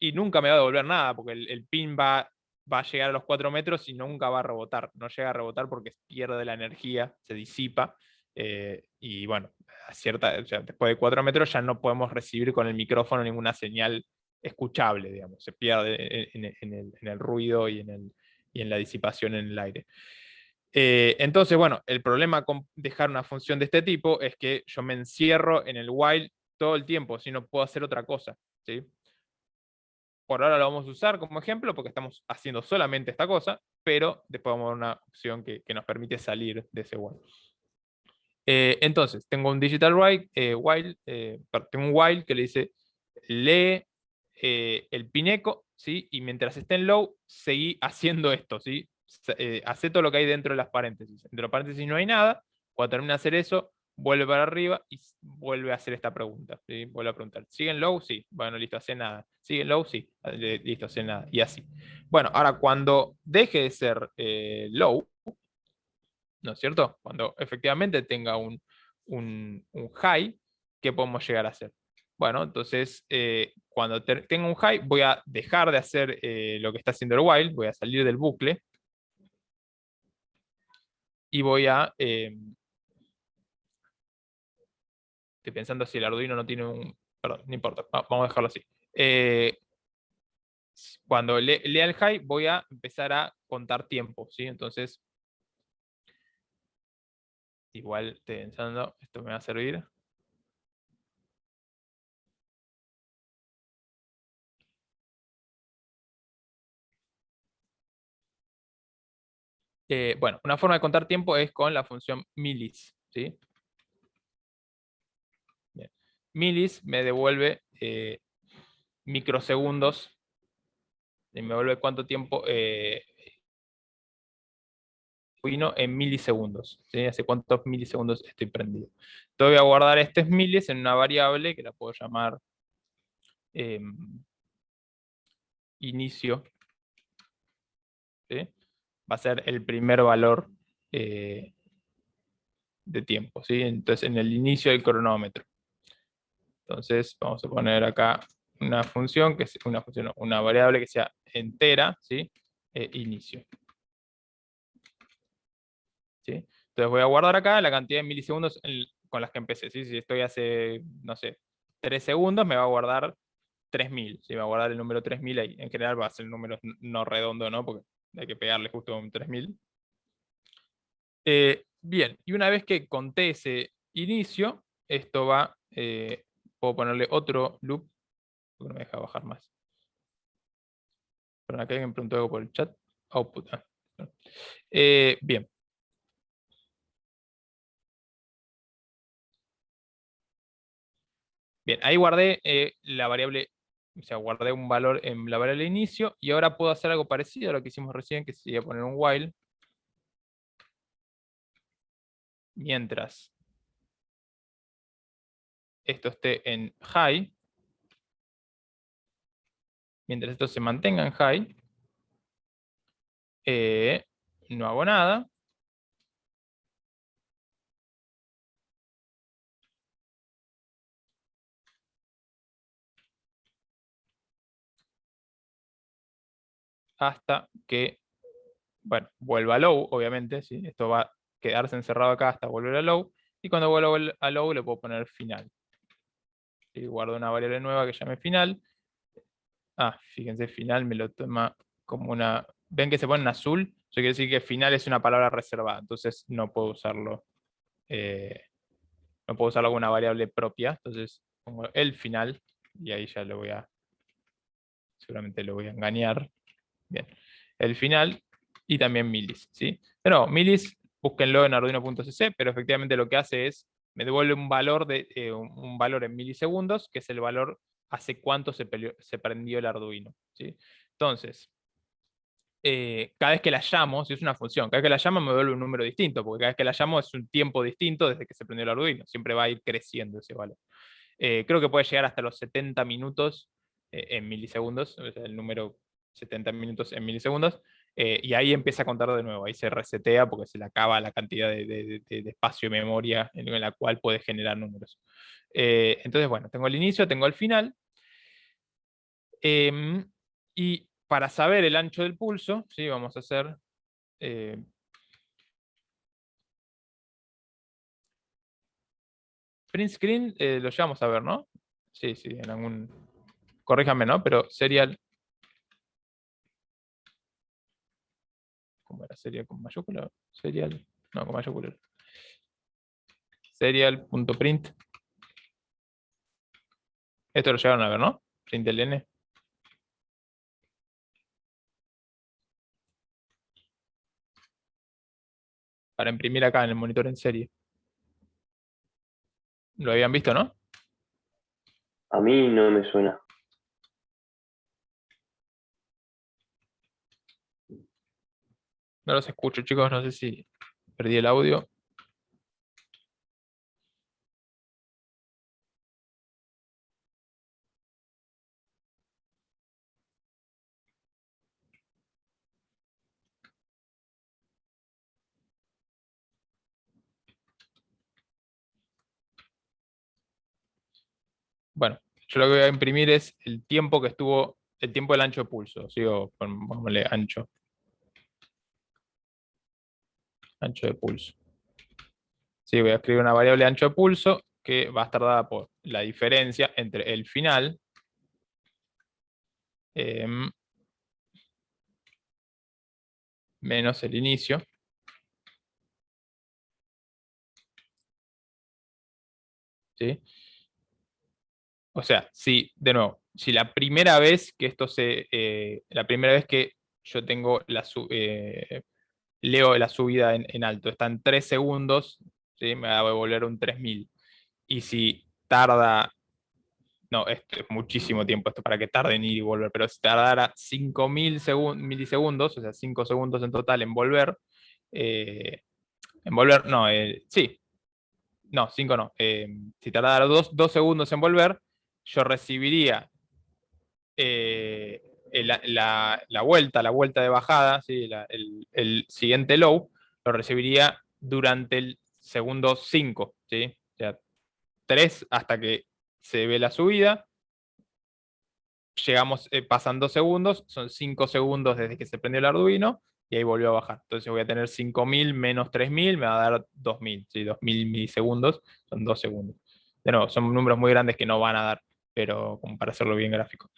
y nunca me va a devolver nada, porque el pin va a llegar a los 4 metros y nunca va a rebotar. No llega a rebotar porque pierde la energía, se disipa. Y bueno, o sea, después de 4 metros ya no podemos recibir con el micrófono ninguna señal escuchable, digamos. Se pierde en el ruido y en la disipación en el aire. Entonces, bueno, el problema con dejar una función de este tipo es que yo me encierro en el while todo el tiempo, si no puedo hacer otra cosa, ¿sí? Por ahora lo vamos a usar como ejemplo porque estamos haciendo solamente esta cosa, pero después vamos a ver una opción que nos permite salir de ese while. Entonces, tengo un digital while, tengo un while que le dice lee el pin echo, ¿sí? Y mientras esté en low, seguí haciendo esto, ¿sí? Hace todo lo que hay dentro de las paréntesis. Dentro de las paréntesis no hay nada. Cuando termina de hacer eso, vuelve para arriba y vuelve a hacer esta pregunta, ¿sí? Vuelve a preguntar, ¿siguen low? Sí. Bueno, listo, hace nada. ¿Siguen low? Sí. Listo, hace nada. Y así. Bueno, ahora cuando deje de ser low, ¿no es cierto? Cuando efectivamente tenga un high, ¿qué podemos llegar a hacer? Bueno, entonces, cuando tenga un high, voy a dejar de hacer lo que está haciendo el while, voy a salir del bucle y voy a... estoy pensando si el Arduino no tiene un... Perdón, no importa, vamos a dejarlo así. Cuando lea el high, voy a empezar a contar tiempo, ¿sí? Entonces, igual estoy pensando, esto me va a servir. Bueno, una forma de contar tiempo es con la función milis, ¿sí? Bien. Milis me devuelve microsegundos, y me devuelve cuánto tiempo vino en milisegundos, ¿sí? Hace cuántos milisegundos estoy prendido. Entonces voy a guardar estos milis en una variable que la puedo llamar inicio, ¿sí? Va a ser el primer valor de tiempo, ¿sí? Entonces en el inicio del cronómetro. Entonces vamos a poner acá una función, que es una función, no, una variable que sea entera, ¿sí? Inicio. ¿Sí? Entonces voy a guardar acá la cantidad de milisegundos con las que empecé, ¿sí? Si estoy hace, no sé, 3 segundos, me va a guardar 3000, ¿sí? Me va a guardar el número 3000 ahí. En general va a ser números no redondo, ¿no? Porque hay que pegarle justo un 3000. Bien, y una vez que conté ese inicio, esto va, puedo ponerle otro loop, porque no me deja bajar más. Pero acá alguien me preguntó algo por el chat. Output. Bien. Bien, ahí guardé la variable, o sea, guardé un valor en la variable de inicio y ahora puedo hacer algo parecido a lo que hicimos recién, que sería poner un while mientras esto esté en high, mientras esto se mantenga en high, no hago nada. Hasta que, bueno, vuelva a low, obviamente, ¿sí? Esto va a quedarse encerrado acá hasta volver a low, y cuando vuelva a low le puedo poner final. Y guardo una variable nueva que llame final. Ah, fíjense, final me lo toma como una... ¿Ven que se pone en azul? Eso quiere decir que final es una palabra reservada, entonces no puedo usarlo. No puedo usarlo como una variable propia, entonces pongo el final y ahí ya lo voy a... Seguramente lo voy a engañar. Bien, el final y también milis, ¿sí? Pero milis, búsquenlo en arduino.cc, pero efectivamente lo que hace es, me devuelve un valor, un valor en milisegundos, que es el valor hace cuánto se prendió el Arduino, ¿sí? Entonces, cada vez que la llamo, si es una función, cada vez que la llamo me devuelve un número distinto, porque cada vez que la llamo es un tiempo distinto desde que se prendió el Arduino, siempre va a ir creciendo ese valor. Creo que puede llegar hasta los 70 minutos en milisegundos, o sea, el número 70 minutos en milisegundos, y ahí empieza a contar de nuevo, ahí se resetea porque se le acaba la cantidad de espacio de memoria en la cual puede generar números. Entonces, bueno, tengo el inicio, tengo el final, y para saber el ancho del pulso, ¿sí? Vamos a hacer... print screen lo llevamos a ver, ¿no? Sí, sí, en algún... Corríjame, ¿no? Pero serial... ¿Cómo era? ¿Serial con mayúscula? Serial... No, con mayúscula. Serial.print. Esto lo llegaron a ver, ¿no? Print ln. Para imprimir acá en el monitor en serie. ¿Lo habían visto, no? A mí no me suena. No los escucho, chicos. No sé si perdí el audio. Bueno, yo lo que voy a imprimir es el tiempo que estuvo, el tiempo del ancho de pulso. Sigo, pongámosle ancho. Ancho de pulso. Sí, voy a escribir una variable ancho de pulso que va a estar dada por la diferencia entre el final menos el inicio. ¿Sí? O sea, si, de nuevo, si la primera vez que esto la primera vez que yo tengo leo la subida en alto, está en 3 segundos, ¿sí? Me va a devolver un 3000. Y si tarda, no, esto es muchísimo tiempo esto para que tarde en ir y volver, pero si tardara 5000 milisegundos, o sea, 5 segundos en total en volver, no, sí, no, 5 no. Si tardara 2 segundos en volver, yo recibiría la vuelta de bajada, ¿sí? El siguiente low, lo recibiría durante el segundo 5, ¿sí? O sea, 3 hasta que se ve la subida. Llegamos, pasan 2 segundos, son 5 segundos desde que se prendió el Arduino y ahí volvió a bajar. Entonces voy a tener 5000 menos 3000, me va a dar 2000, ¿sí? 2000 milisegundos, son 2 segundos. De nuevo, son números muy grandes que no van a dar, pero como para hacerlo bien gráfico.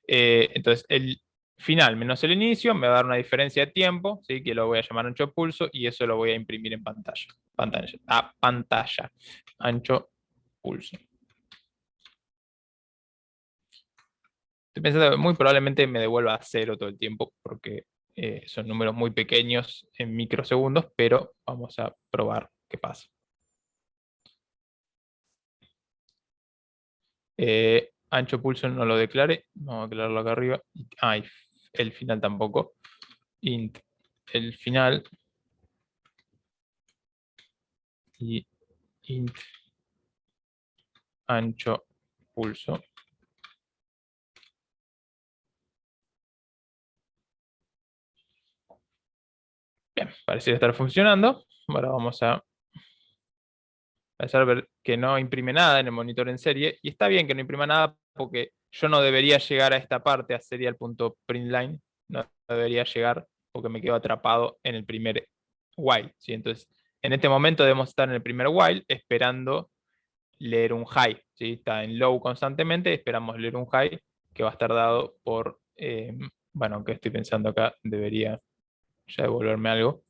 Entonces, el final menos el inicio me va a dar una diferencia de tiempo, ¿sí? Que lo voy a llamar ancho pulso y eso lo voy a imprimir en pantalla. Pantalla. Ancho pulso. Estoy pensando que muy probablemente me devuelva a cero todo el tiempo porque son números muy pequeños en microsegundos, pero vamos a probar qué pasa. Ancho pulso no lo declare, vamos a declararlo acá arriba. Ah, el final tampoco. Int el final y int ancho pulso. Bien, parece estar funcionando. Ahora vamos a empezar a ver que no imprime nada en el monitor en serie. Y está bien que no imprima nada porque yo no debería llegar a esta parte, a serial.println. No debería llegar porque me quedo atrapado en el primer while, ¿sí? Entonces, en este momento debemos estar en el primer while esperando leer un high, ¿sí? Está en low constantemente, esperamos leer un high que va a estar dado por, bueno, aunque estoy pensando acá, debería ya devolverme algo.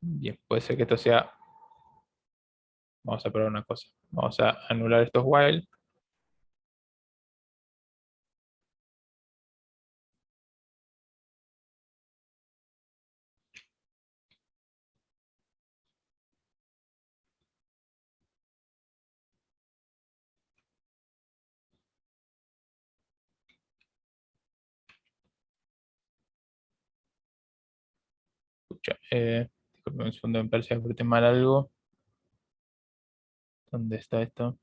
Bien, puede ser que esto sea. Vamos a probar una cosa. Vamos a anular estos while. Escucha, disculpen un segundo, me parece que apreté mal algo. ¿Dónde está esto?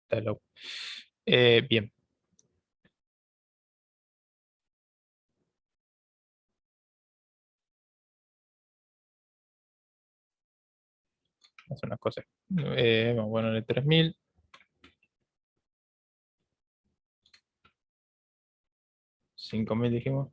Está low. Bien. Vamos a hacer unas cosas. Vamos a ponerle 3000. 5000 dijimos.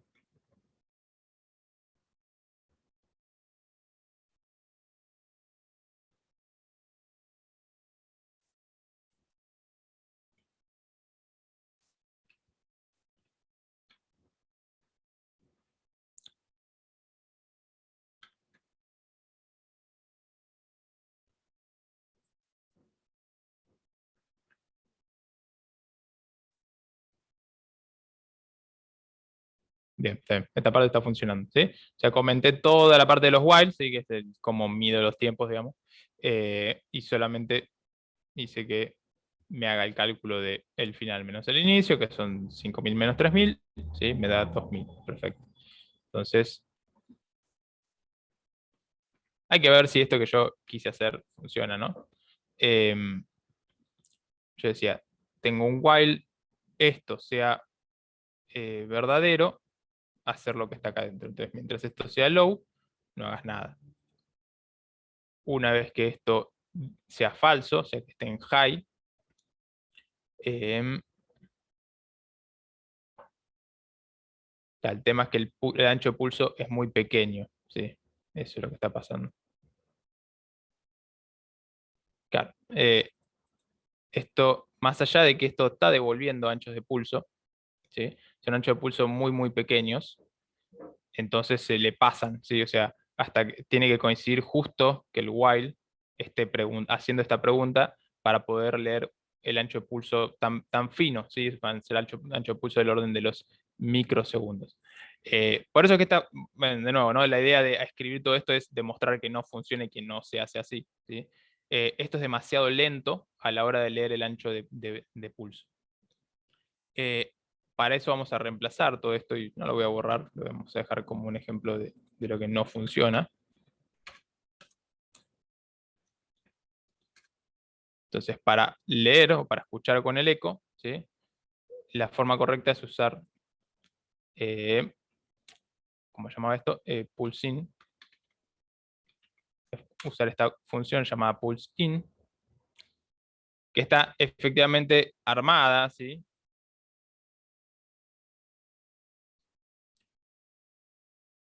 Bien, está bien. Esta parte está funcionando, ¿sí? O sea, comenté toda la parte de los while, ¿sí? Que es como mido los tiempos, digamos. Y solamente hice que me haga el cálculo de el final menos el inicio, que son 5000 menos 3000, ¿sí? Me da 2000. Perfecto. Entonces, hay que ver si esto que yo quise hacer funciona, ¿no? Yo decía, tengo un while, esto sea verdadero, hacer lo que está acá dentro. Entonces, mientras esto sea low, no hagas nada. Una vez que esto sea falso, o sea, que esté en high, el tema es que el ancho de pulso es muy pequeño, ¿sí? Eso es lo que está pasando. Claro, esto, más allá de que esto está devolviendo anchos de pulso, ¿sí? son anchos de pulso muy, muy pequeños, entonces se le pasan, ¿sí? O sea, hasta que tiene que coincidir justo que el while esté haciendo esta pregunta para poder leer el ancho de pulso tan fino, ¿sí? Van a ser ancho de pulso del orden de los microsegundos. Por eso que bueno, de nuevo, ¿no? La idea de escribir todo esto es demostrar que no funciona y que no se hace así, ¿sí? Esto es demasiado lento a la hora de leer el ancho de pulso. Para eso vamos a reemplazar todo esto y no lo voy a borrar, lo vamos a dejar como un ejemplo de lo que no funciona. Entonces, para leer o para escuchar con el eco, ¿sí? La forma correcta es usar, ¿cómo se llamaba esto? Pulse in. Usar esta función llamada pulse in, que está efectivamente armada, ¿sí?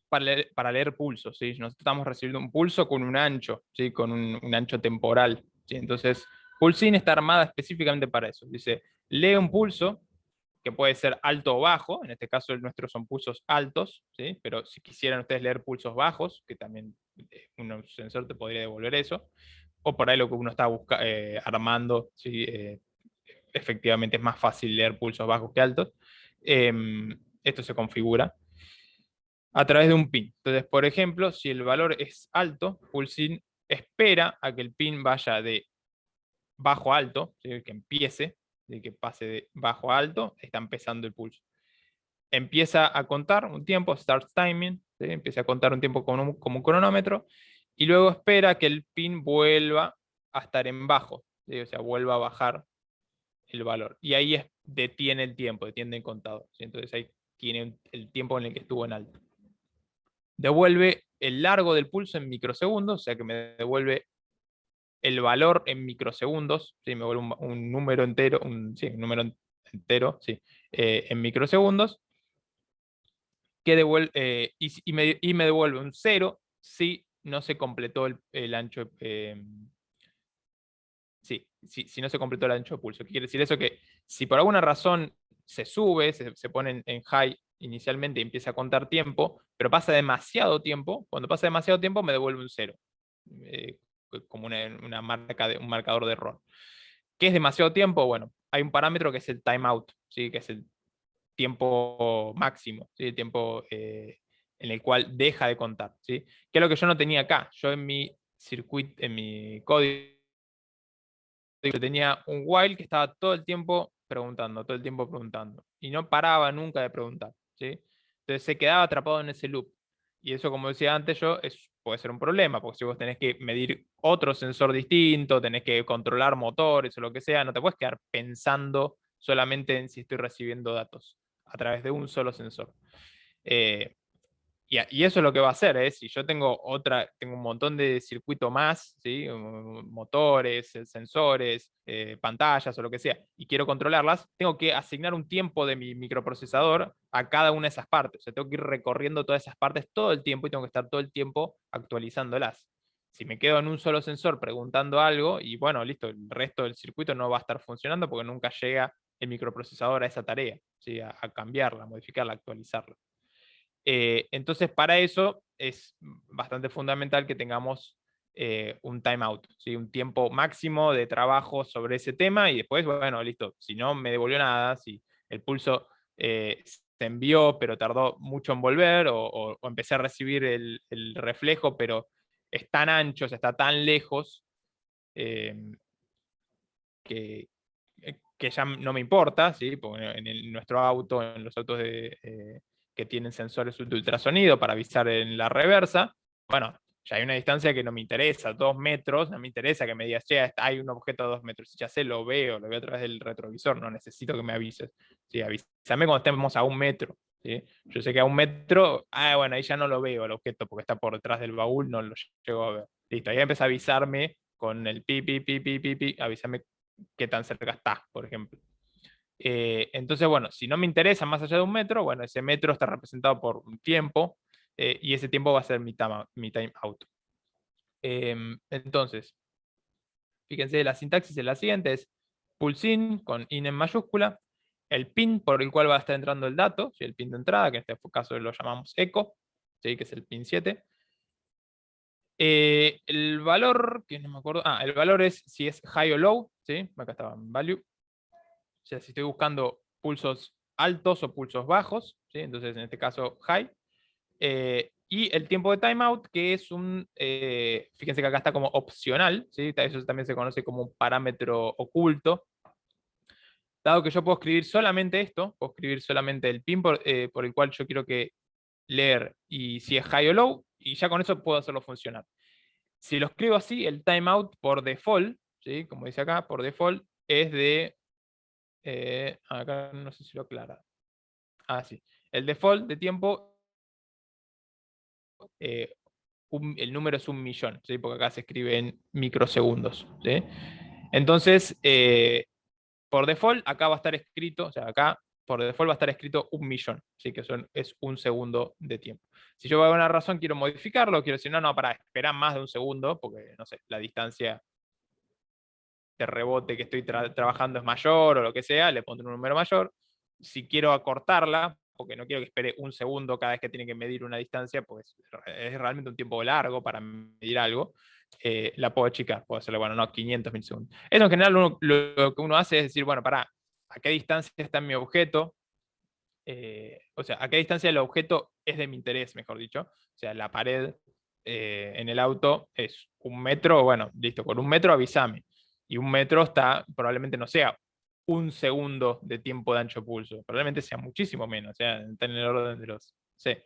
Para leer pulsos, ¿sí? Nosotros estamos recibiendo un pulso con un ancho, ¿sí? Con un ancho temporal, ¿sí? Entonces, pulse-in está armada específicamente para eso. Dice, lee un pulso, que puede ser alto o bajo, en este caso el nuestro son pulsos altos, ¿sí? Pero si quisieran ustedes leer pulsos bajos, que también un sensor te podría devolver eso, o por ahí lo que uno está armando, ¿sí? Efectivamente es más fácil leer pulsos bajos que altos. Esto se configura a través de un pin. Entonces, por ejemplo, si el valor es alto, pulse-in espera a que el pin vaya de bajo a alto, ¿sí? Que empiece, de que pase de bajo a alto, está empezando el pulso. Empieza a contar un tiempo, start timing, ¿sí? Empieza a contar un tiempo como un cronómetro, y luego espera que el pin vuelva a estar en bajo, ¿sí? O sea, vuelva a bajar el valor. Y ahí detiene el tiempo, detiene el contador, ¿sí? Entonces ahí tiene el tiempo en el que estuvo en alto. Devuelve el largo del pulso en microsegundos, o sea que me devuelve el valor en microsegundos, ¿sí? Me vuelve un número entero, un número entero, sí, en microsegundos, que y me devuelve un 0 si no se completó el ancho, si no se completó el ancho de pulso. ¿Qué quiere decir eso? Que si por alguna razón se sube, se pone en high inicialmente y empieza a contar tiempo, pero pasa demasiado tiempo, cuando pasa demasiado tiempo me devuelve un 0, como una un marcador de error. ¿Qué es demasiado tiempo? Bueno, hay un parámetro que es el timeout, ¿sí? Que es el tiempo máximo, ¿sí? El tiempo en el cual deja de contar, ¿sí? Que es lo que yo no tenía acá. Yo en mi circuito, en mi código, tenía un while que estaba todo el tiempo preguntando, todo el tiempo preguntando. Y no paraba nunca de preguntar, ¿sí? Entonces se quedaba atrapado en ese loop. Y eso, como decía antes yo, puede ser un problema, porque si vos tenés que medir otro sensor distinto, tenés que controlar motores o lo que sea, no te puedes quedar pensando solamente en si estoy recibiendo datos a través de un solo sensor. Y eso es lo que va a hacer, ¿eh? Si yo tengo un montón de circuito más, ¿sí? Motores, sensores, pantallas o lo que sea, y quiero controlarlas, tengo que asignar un tiempo de mi microprocesador a cada una de esas partes. O sea, tengo que ir recorriendo todas esas partes todo el tiempo y tengo que estar todo el tiempo actualizándolas. Si me quedo en un solo sensor preguntando algo, y bueno, listo, el resto del circuito no va a estar funcionando porque nunca llega el microprocesador a esa tarea, ¿sí? A cambiarla, a modificarla, a actualizarla. Entonces, para eso es bastante fundamental que tengamos un timeout, ¿sí? Un tiempo máximo de trabajo sobre ese tema y después, bueno, listo, si no me devolvió nada, si el pulso se envió pero tardó mucho en volver o empecé a recibir el reflejo pero es tan ancho, o sea, está tan lejos eh, que, que ya no me importa, ¿sí? Porque en nuestro auto, en los autos que tienen sensores de ultrasonido para avisar en la reversa, bueno, ya hay una distancia que no me interesa, 2 metros, no me interesa que me digas, che, hay un objeto a 2 metros, ya sé, lo veo a través del retrovisor, no necesito que me avises, ¿sí? Avísame cuando estemos a 1 metro, ¿sí? Yo sé que a 1 metro, bueno, ahí ya no lo veo el objeto porque está por detrás del baúl, no lo llego a ver. Listo, ahí empieza a avisarme con el pi, pi, pi, pi, pi, pi, avísame qué tan cerca está, por ejemplo. Entonces, bueno, si no me interesa más allá de 1 metro, bueno, ese metro está representado por un tiempo y ese tiempo va a ser mi time out. Entonces, fíjense, la sintaxis es la siguiente, es pulse in con in en mayúscula, el pin por el cual va a estar entrando el dato, ¿sí? El pin de entrada, que en este caso lo llamamos echo, ¿sí? Que es el pin 7. El valor, que no me acuerdo, el valor es si es high o low, ¿sí? Acá estaba en value. O sea, si estoy buscando pulsos altos o pulsos bajos, ¿sí? Entonces en este caso high. Y el tiempo de timeout, que es fíjense que acá está como opcional, ¿sí? Eso también se conoce como un parámetro oculto. Dado que yo puedo escribir solamente esto, puedo escribir solamente el pin por el cual yo quiero que leer y si es high o low, y ya con eso puedo hacerlo funcionar. Si lo escribo así, el timeout por default, ¿sí? Como dice acá, por default es de... acá no sé si lo aclara. Sí. El default de tiempo, eh, el número es 1.000.000, ¿sí? Porque acá se escribe en microsegundos, ¿sí? Entonces, por default, acá va a estar escrito, o sea, acá por default va a estar escrito 1.000.000, ¿sí? Que es un segundo de tiempo. Si yo por alguna razón quiero modificarlo, quiero decir, no, para esperar más de un segundo, porque, no sé, la distancia de rebote que estoy trabajando es mayor o lo que sea, le pondré un número mayor. Si quiero acortarla, porque no quiero que espere un segundo cada vez que tiene que medir una distancia, pues es realmente un tiempo largo para medir algo, la puedo achicar, puedo hacerle, bueno, no, 500 milisegundos. Eso en general lo que uno hace es decir, bueno, ¿a qué distancia está mi objeto? O sea, ¿a qué distancia el objeto es de mi interés, mejor dicho? O sea, la pared en el auto es 1 metro, bueno, listo, con 1 metro avísame. Y 1 metro probablemente no sea un segundo de tiempo de ancho pulso, probablemente sea muchísimo menos, o sea, está en el orden de los, no sé,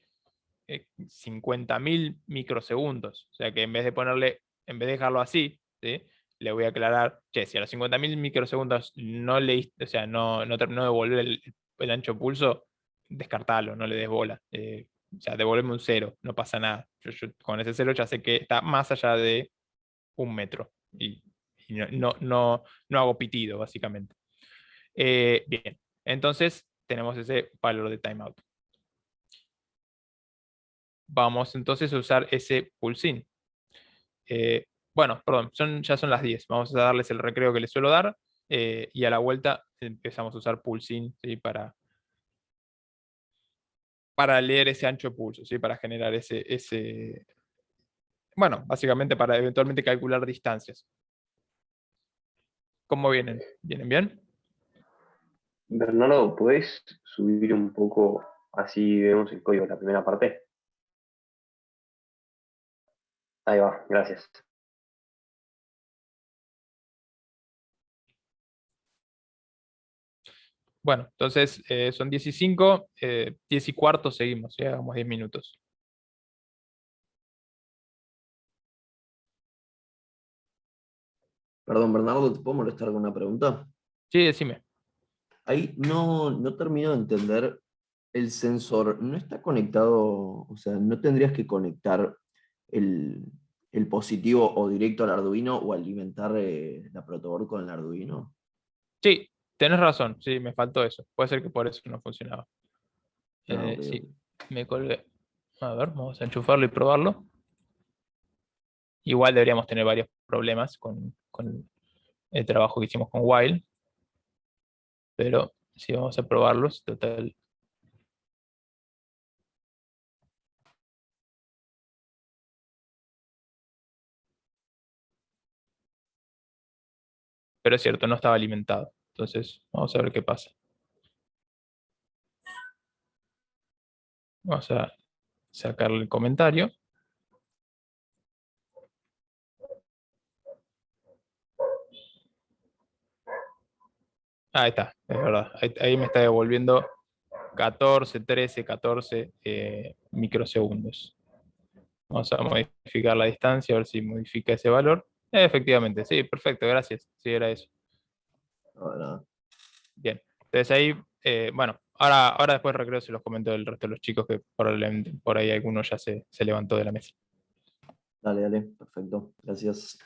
50.000 microsegundos. O sea que en vez de dejarlo así, ¿sí? Le voy a aclarar, che, si a los 50.000 microsegundos no leíste, o sea, no terminó de devolver el ancho pulso, descartalo, no le des bola. O sea, devolverme un 0, no pasa nada. Yo con ese 0 ya sé que está más allá de 1 metro. Y no hago pitido, básicamente. Bien, entonces tenemos ese valor de timeout. Vamos entonces a usar ese pulsín. Bueno, perdón, ya son las 10. Vamos a darles el recreo que les suelo dar y a la vuelta empezamos a usar pulsín, ¿sí? Para leer ese ancho pulso, ¿sí? Para generar bueno, básicamente para eventualmente calcular distancias. ¿Cómo vienen? ¿Vienen bien? Bernardo, ¿puedes subir un poco así vemos el código de la primera parte? Ahí va, gracias. Bueno, entonces son 10:05, 10:15 seguimos, ya hagamos 10 minutos. Perdón, Bernardo, ¿te puedo molestar con una pregunta? Sí, decime. Ahí no termino de entender, el sensor no está conectado, o sea, no tendrías que conectar el, el positivo o directo al Arduino o alimentar la protoboard con el Arduino. Sí, tenés razón, sí, me faltó eso. Puede ser que por eso no funcionaba. Ah, ok, Sí, ok. me colgué. A ver, vamos a enchufarlo y probarlo. Igual deberíamos tener varios problemas con el trabajo que hicimos con While, pero sí vamos a probarlos. Total. Pero es cierto, no estaba alimentado. Entonces, vamos a ver qué pasa. Vamos a sacarle el comentario. Ahí está, es verdad. Ahí me está devolviendo 14, 13, 14 microsegundos. Vamos a modificar la distancia, a ver si modifica ese valor. Efectivamente, sí, perfecto, gracias. Sí, era eso. No, nada. Bien. Entonces ahí, bueno, ahora después recreo se los comento del resto de los chicos que probablemente por ahí alguno ya se levantó de la mesa. Dale, dale, perfecto. Gracias.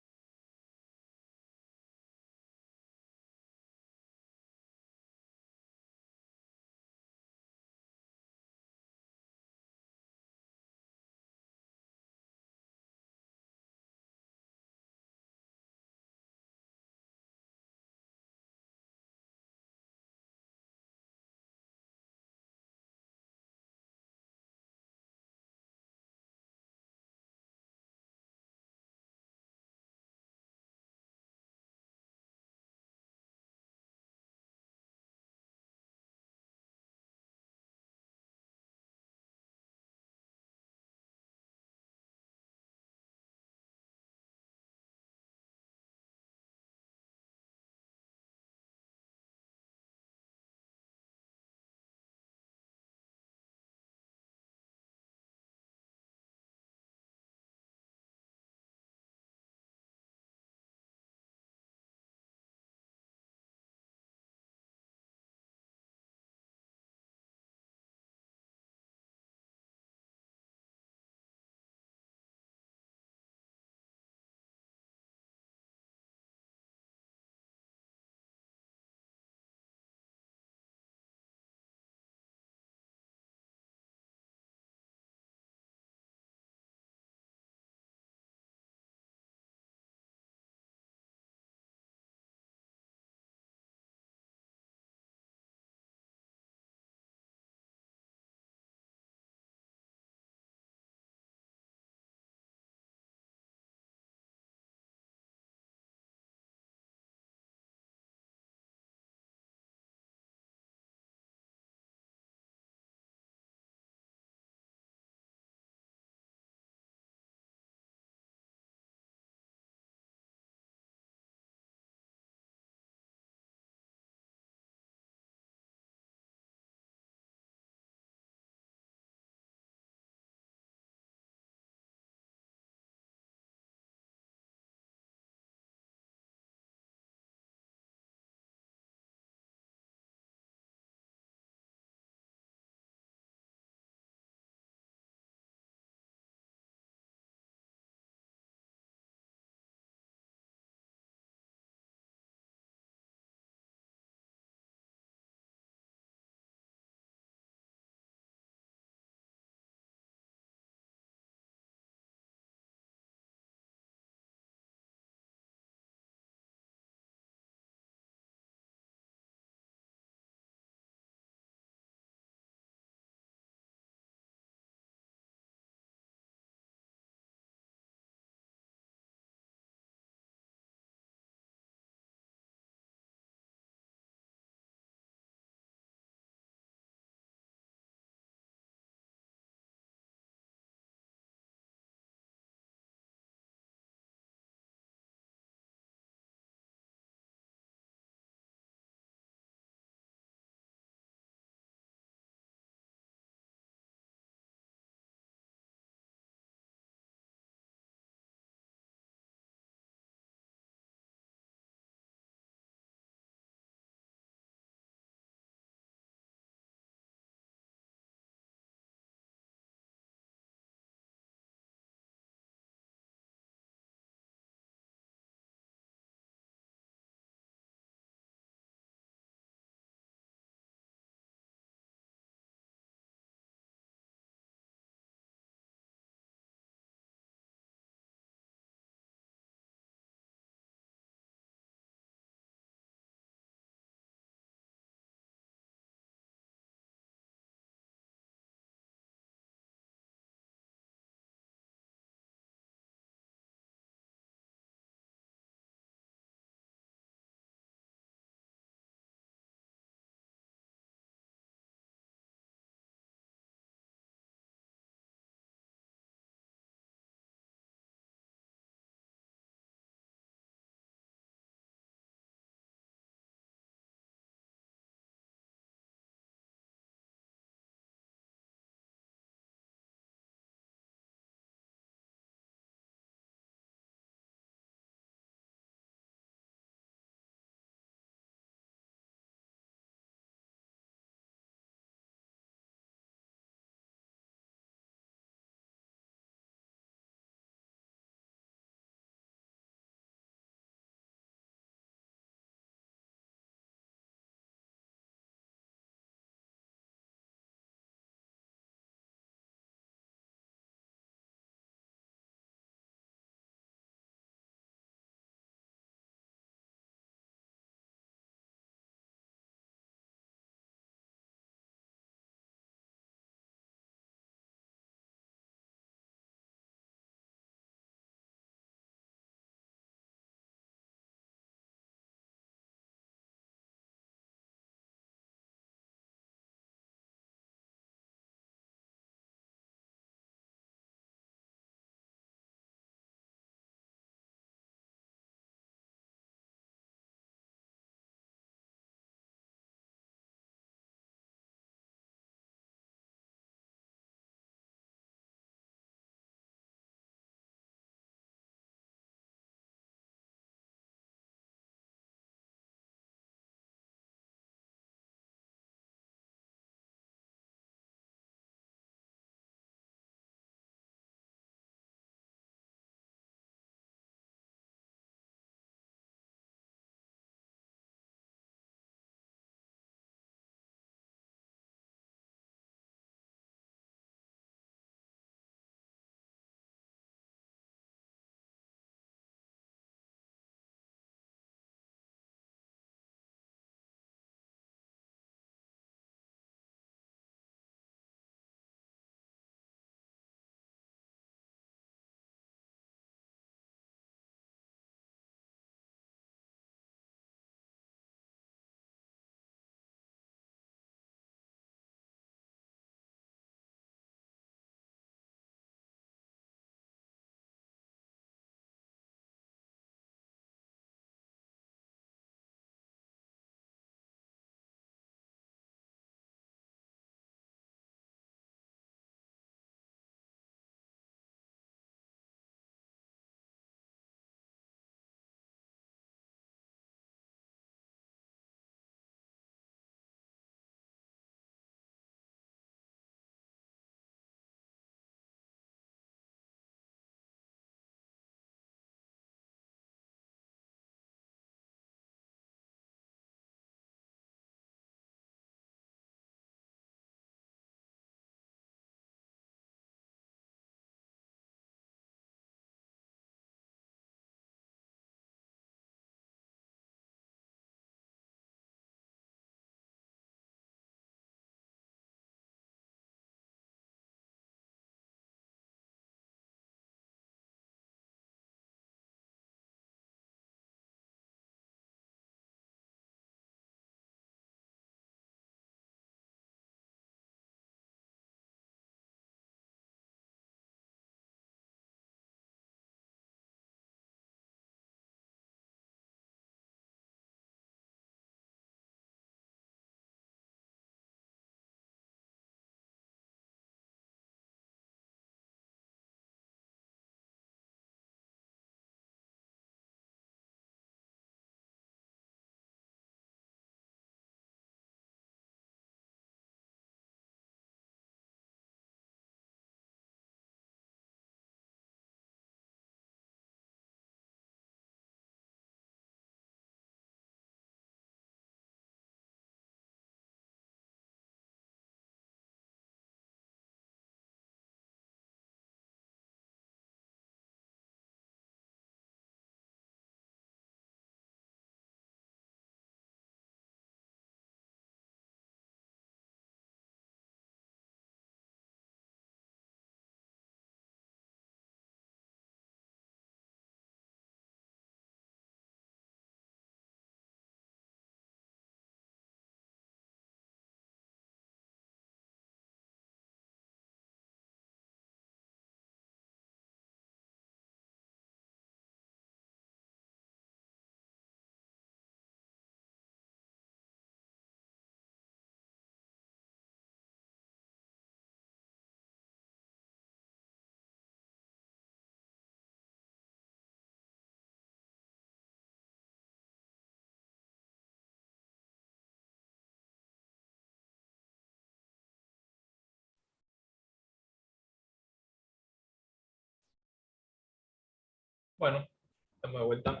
Bueno, estamos de vuelta.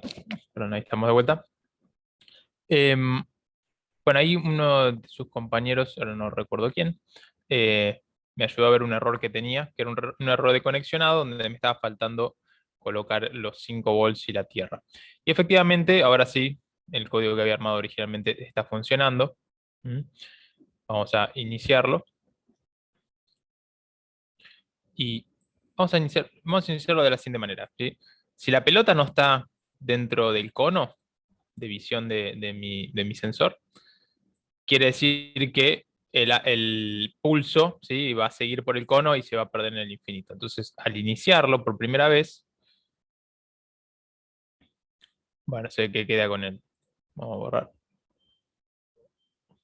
Perdón, ahí estamos de vuelta. Bueno, ahí uno de sus compañeros, ahora no recuerdo quién, me ayudó a ver un error que tenía, que era un error de conexionado donde me estaba faltando colocar los 5 volts y la tierra. Y efectivamente, ahora sí, el código que había armado originalmente está funcionando. Vamos a iniciarlo. Y vamos a iniciarlo de la siguiente manera, ¿sí? Si la pelota no está dentro del cono de visión de mi sensor, quiere decir que el pulso, ¿sí? Va a seguir por el cono y se va a perder en el infinito. Entonces, al iniciarlo por primera vez, bueno, sé que queda con el, vamos a borrar,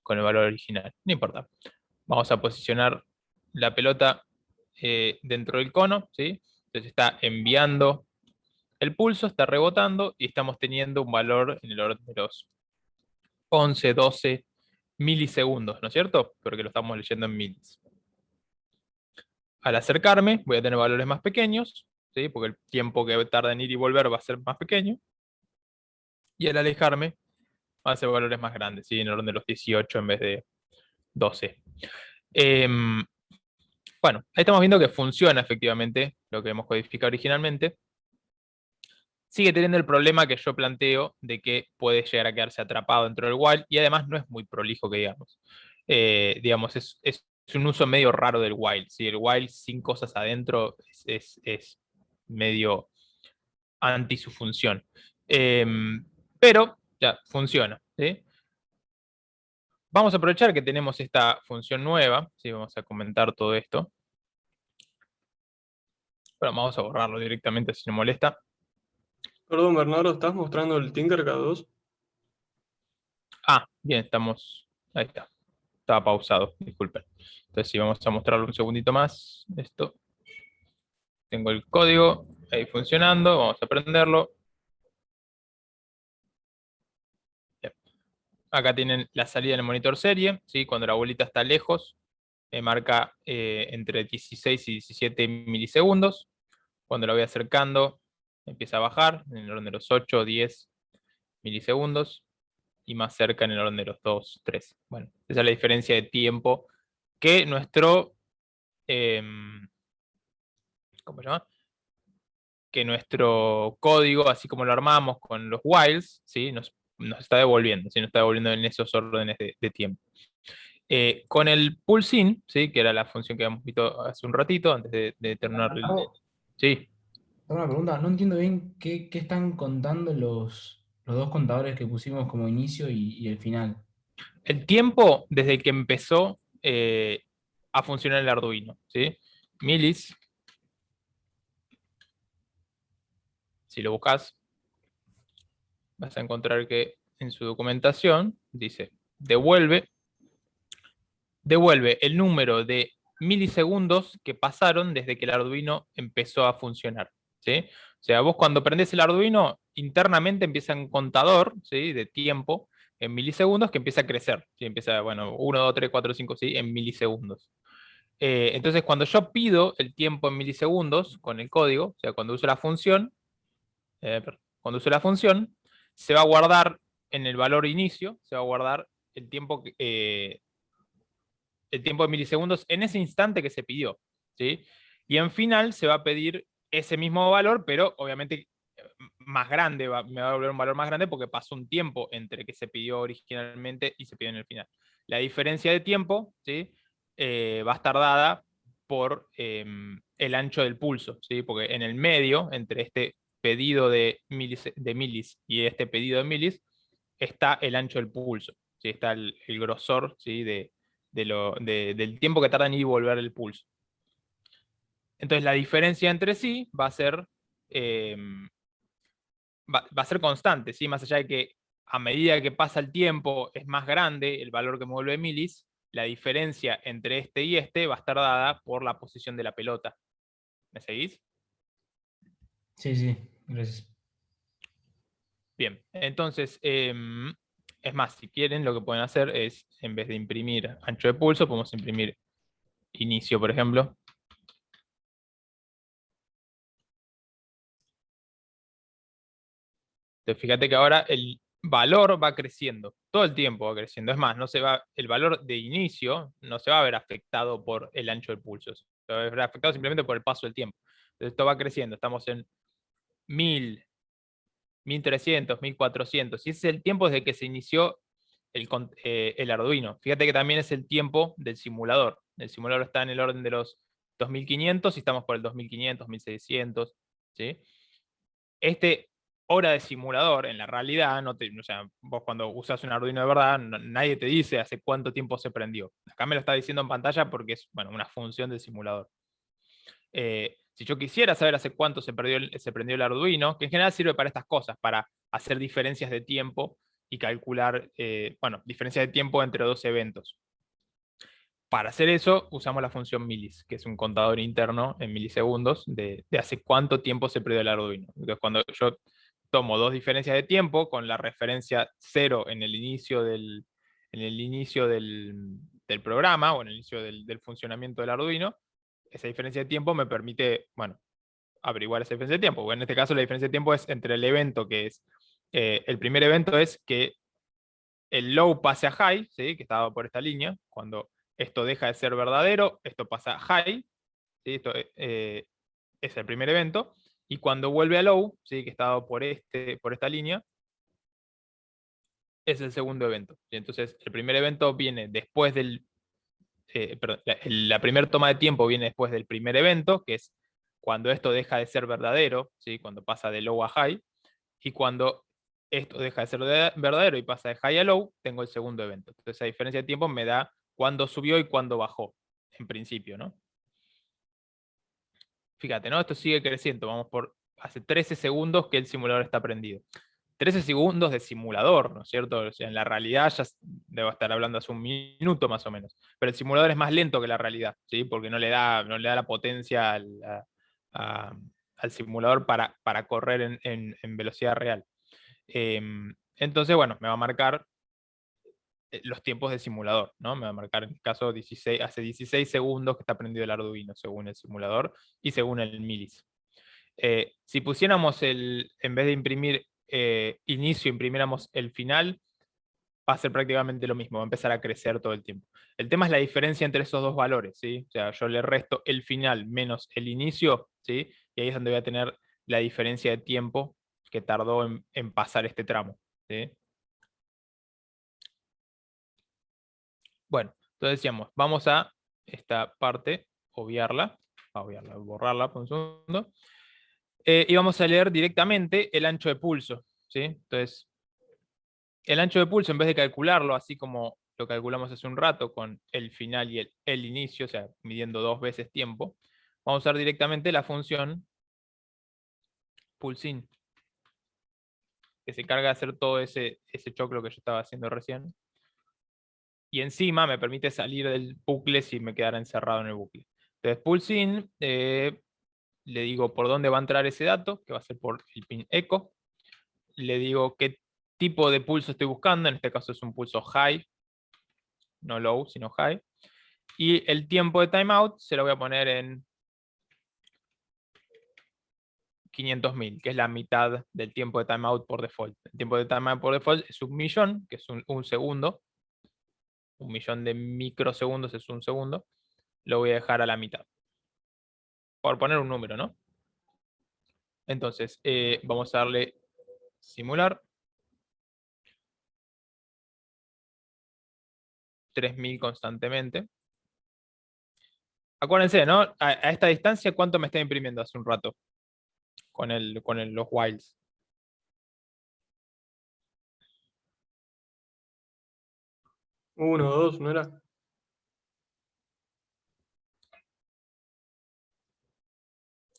con el valor original, no importa. Vamos a posicionar la pelota dentro del cono, ¿sí? Entonces está enviando el pulso, está rebotando y estamos teniendo un valor en el orden de los 11, 12 milisegundos, ¿no es cierto? Porque lo estamos leyendo en milis. Al acercarme voy a tener valores más pequeños, ¿sí? Porque el tiempo que tarda en ir y volver va a ser más pequeño. Y al alejarme va a ser valores más grandes, ¿sí? En el orden de los 18 en vez de 12. Bueno, ahí estamos viendo que funciona efectivamente lo que hemos codificado originalmente. Sigue teniendo el problema que yo planteo de que puede llegar a quedarse atrapado dentro del while y además no es muy prolijo que digamos. Digamos, es un uso medio raro del while. ¿Sí? El while sin cosas adentro es medio anti su función. Pero ya funciona. ¿Sí? Vamos a aprovechar que tenemos esta función nueva. ¿Sí? Vamos a comentar todo esto. Pero vamos a borrarlo directamente si no molesta. Perdón, Bernardo, ¿estás mostrando el Tinkercad 2? Ah, bien, estamos. Ahí está. Estaba pausado, disculpen. Entonces, si vamos a mostrarlo un segundito más, esto. Tengo el código ahí funcionando, vamos a prenderlo. Bien. Acá tienen la salida del monitor serie, ¿sí? Cuando la bolita está lejos, marca entre 16 y 17 milisegundos. Cuando la voy acercando, empieza a bajar en el orden de los 8 o 10 milisegundos. Y más cerca en el orden de los 2, 3. Bueno, esa es la diferencia de tiempo que nuestro... ¿cómo se llama? Que nuestro código, así como lo armamos con los whiles, ¿sí? Nos está devolviendo, ¿sí? Nos está devolviendo en esos órdenes de tiempo. Con el pulse-in, ¿sí? Que era la función que habíamos visto hace un ratito, antes de terminar el... Hago Sí, una pregunta, no entiendo bien qué están contando los dos contadores que pusimos como inicio y el final. el tiempo desde que empezó a funcionar el Arduino, ¿sí? Milis, si lo buscas, vas a encontrar que en su documentación dice, devuelve el número de milisegundos que pasaron desde que el Arduino empezó a funcionar, ¿sí? O sea, vos cuando prendés el Arduino, internamente empieza un contador, ¿sí? De tiempo en milisegundos que empieza a crecer, ¿sí? Empieza, bueno, 1, 2, 3, 4, 5, 6 en milisegundos. Entonces, cuando yo pido el tiempo en milisegundos con el código, o sea, cuando uso la función, se va a guardar en el valor inicio, se va a guardar el tiempo de milisegundos en ese instante que se pidió, ¿sí? Y en final se va a pedir ese mismo valor, pero obviamente más grande, me va a volver un valor más grande porque pasó un tiempo entre que se pidió originalmente y se pidió en el final. La diferencia de tiempo, ¿sí? Va a estar dada por el ancho del pulso, ¿sí? Porque en el medio, entre este pedido de milis y este pedido de milis, está el ancho del pulso, ¿sí? Está el grosor, ¿sí? Del tiempo que tarda en ir y volver el pulso. Entonces la diferencia entre sí va a ser, va a ser constante, ¿sí? Más allá de que a medida que pasa el tiempo es más grande el valor que me vuelve milis, la diferencia entre este y este va a estar dada por la posición de la pelota. ¿Me seguís? Sí, sí, gracias. Bien, entonces, es más, si quieren, lo que pueden hacer es, en vez de imprimir ancho de pulso, podemos imprimir inicio, por ejemplo. Entonces, fíjate que ahora el valor va creciendo, todo el tiempo va creciendo. Es más, el valor de inicio no se va a ver afectado por el ancho del pulso, se va a ver afectado simplemente por el paso del tiempo. Entonces, esto va creciendo, estamos en 1000, 1300, 1400, y ese es el tiempo desde que se inició el Arduino. Fíjate que también es el tiempo del simulador. El simulador está en el orden de los 2500 y estamos por el 2500, 1600. ¿Sí? Este hora de simulador, en la realidad, o sea, vos cuando usas un Arduino de verdad, nadie te dice hace cuánto tiempo se prendió. Acá me lo está diciendo en pantalla porque es una función del simulador. Si yo quisiera saber hace cuánto se prendió el Arduino, que en general sirve para estas cosas, para hacer diferencias de tiempo y calcular, diferencias de tiempo entre dos eventos. Para hacer eso usamos la función milis, que es un contador interno en milisegundos de hace cuánto tiempo se prendió el Arduino. Entonces, cuando yo tomo dos diferencias de tiempo con la referencia 0 en el inicio del programa o en el inicio del funcionamiento del Arduino, esa diferencia de tiempo me permite, averiguar esa diferencia de tiempo. Bueno, en este caso la diferencia de tiempo es entre el evento que es, el primer evento es que el low pase a high, ¿sí? Que estaba por esta línea. Cuando esto deja de ser verdadero, esto pasa a high, ¿sí? Esto es el primer evento. Y cuando vuelve a low, ¿sí? Que estaba por esta línea, es el segundo evento. ¿Sí? Entonces, el primer evento viene después perdón, la primera toma de tiempo viene después del primer evento, que es cuando esto deja de ser verdadero, ¿sí? Cuando pasa de low a high, y cuando esto deja de ser verdadero y pasa de high a low, tengo el segundo evento. Entonces, esa diferencia de tiempo me da cuándo subió y cuándo bajó, en principio, ¿no? Fíjate, ¿no? Esto sigue creciendo, vamos por hace 13 segundos que el simulador está prendido. 13 segundos de simulador, ¿no es cierto? O sea, en la realidad ya debo estar hablando hace un minuto más o menos. Pero el simulador es más lento que la realidad, ¿sí? Porque no le da la potencia al simulador para correr en velocidad real. Entonces, me va a marcar los tiempos de simulador, ¿no? Me va a marcar en el caso hace 16 segundos que está prendido el Arduino, según el simulador y según el milis. Si pusiéramos en vez de imprimir inicio, imprimiéramos el final, va a ser prácticamente lo mismo, va a empezar a crecer todo el tiempo. El tema es la diferencia entre esos dos valores, ¿sí? O sea, yo le resto el final menos el inicio, ¿sí? Y ahí es donde voy a tener la diferencia de tiempo que tardó en pasar este tramo, ¿sí? Bueno, entonces decíamos, vamos a esta parte, borrarla por un segundo. Y vamos a leer directamente el ancho de pulso, ¿sí? Entonces, el ancho de pulso, en vez de calcularlo así como lo calculamos hace un rato con el final y el inicio, o sea, midiendo dos veces tiempo, vamos a usar directamente la función pulseIn, que se encarga de hacer todo ese choclo que yo estaba haciendo recién. Y encima me permite salir del bucle si me quedara encerrado en el bucle. Entonces, pulseIn, le digo por dónde va a entrar ese dato, que va a ser por el pin echo. Le digo qué tipo de pulso estoy buscando, en este caso es un pulso high, no low, sino high. Y el tiempo de timeout se lo voy a poner en 500.000, que es la mitad del tiempo de timeout por default. El tiempo de timeout por default es 1.000.000, que es un segundo. 1.000.000 de microsegundos es un segundo. Lo voy a dejar a la mitad. Por poner un número, ¿no? Entonces, vamos a darle simular. 3.000 constantemente. Acuérdense, ¿no? A esta distancia, ¿cuánto me está imprimiendo hace un rato? Con los whiles. 1, 2, ¿no era?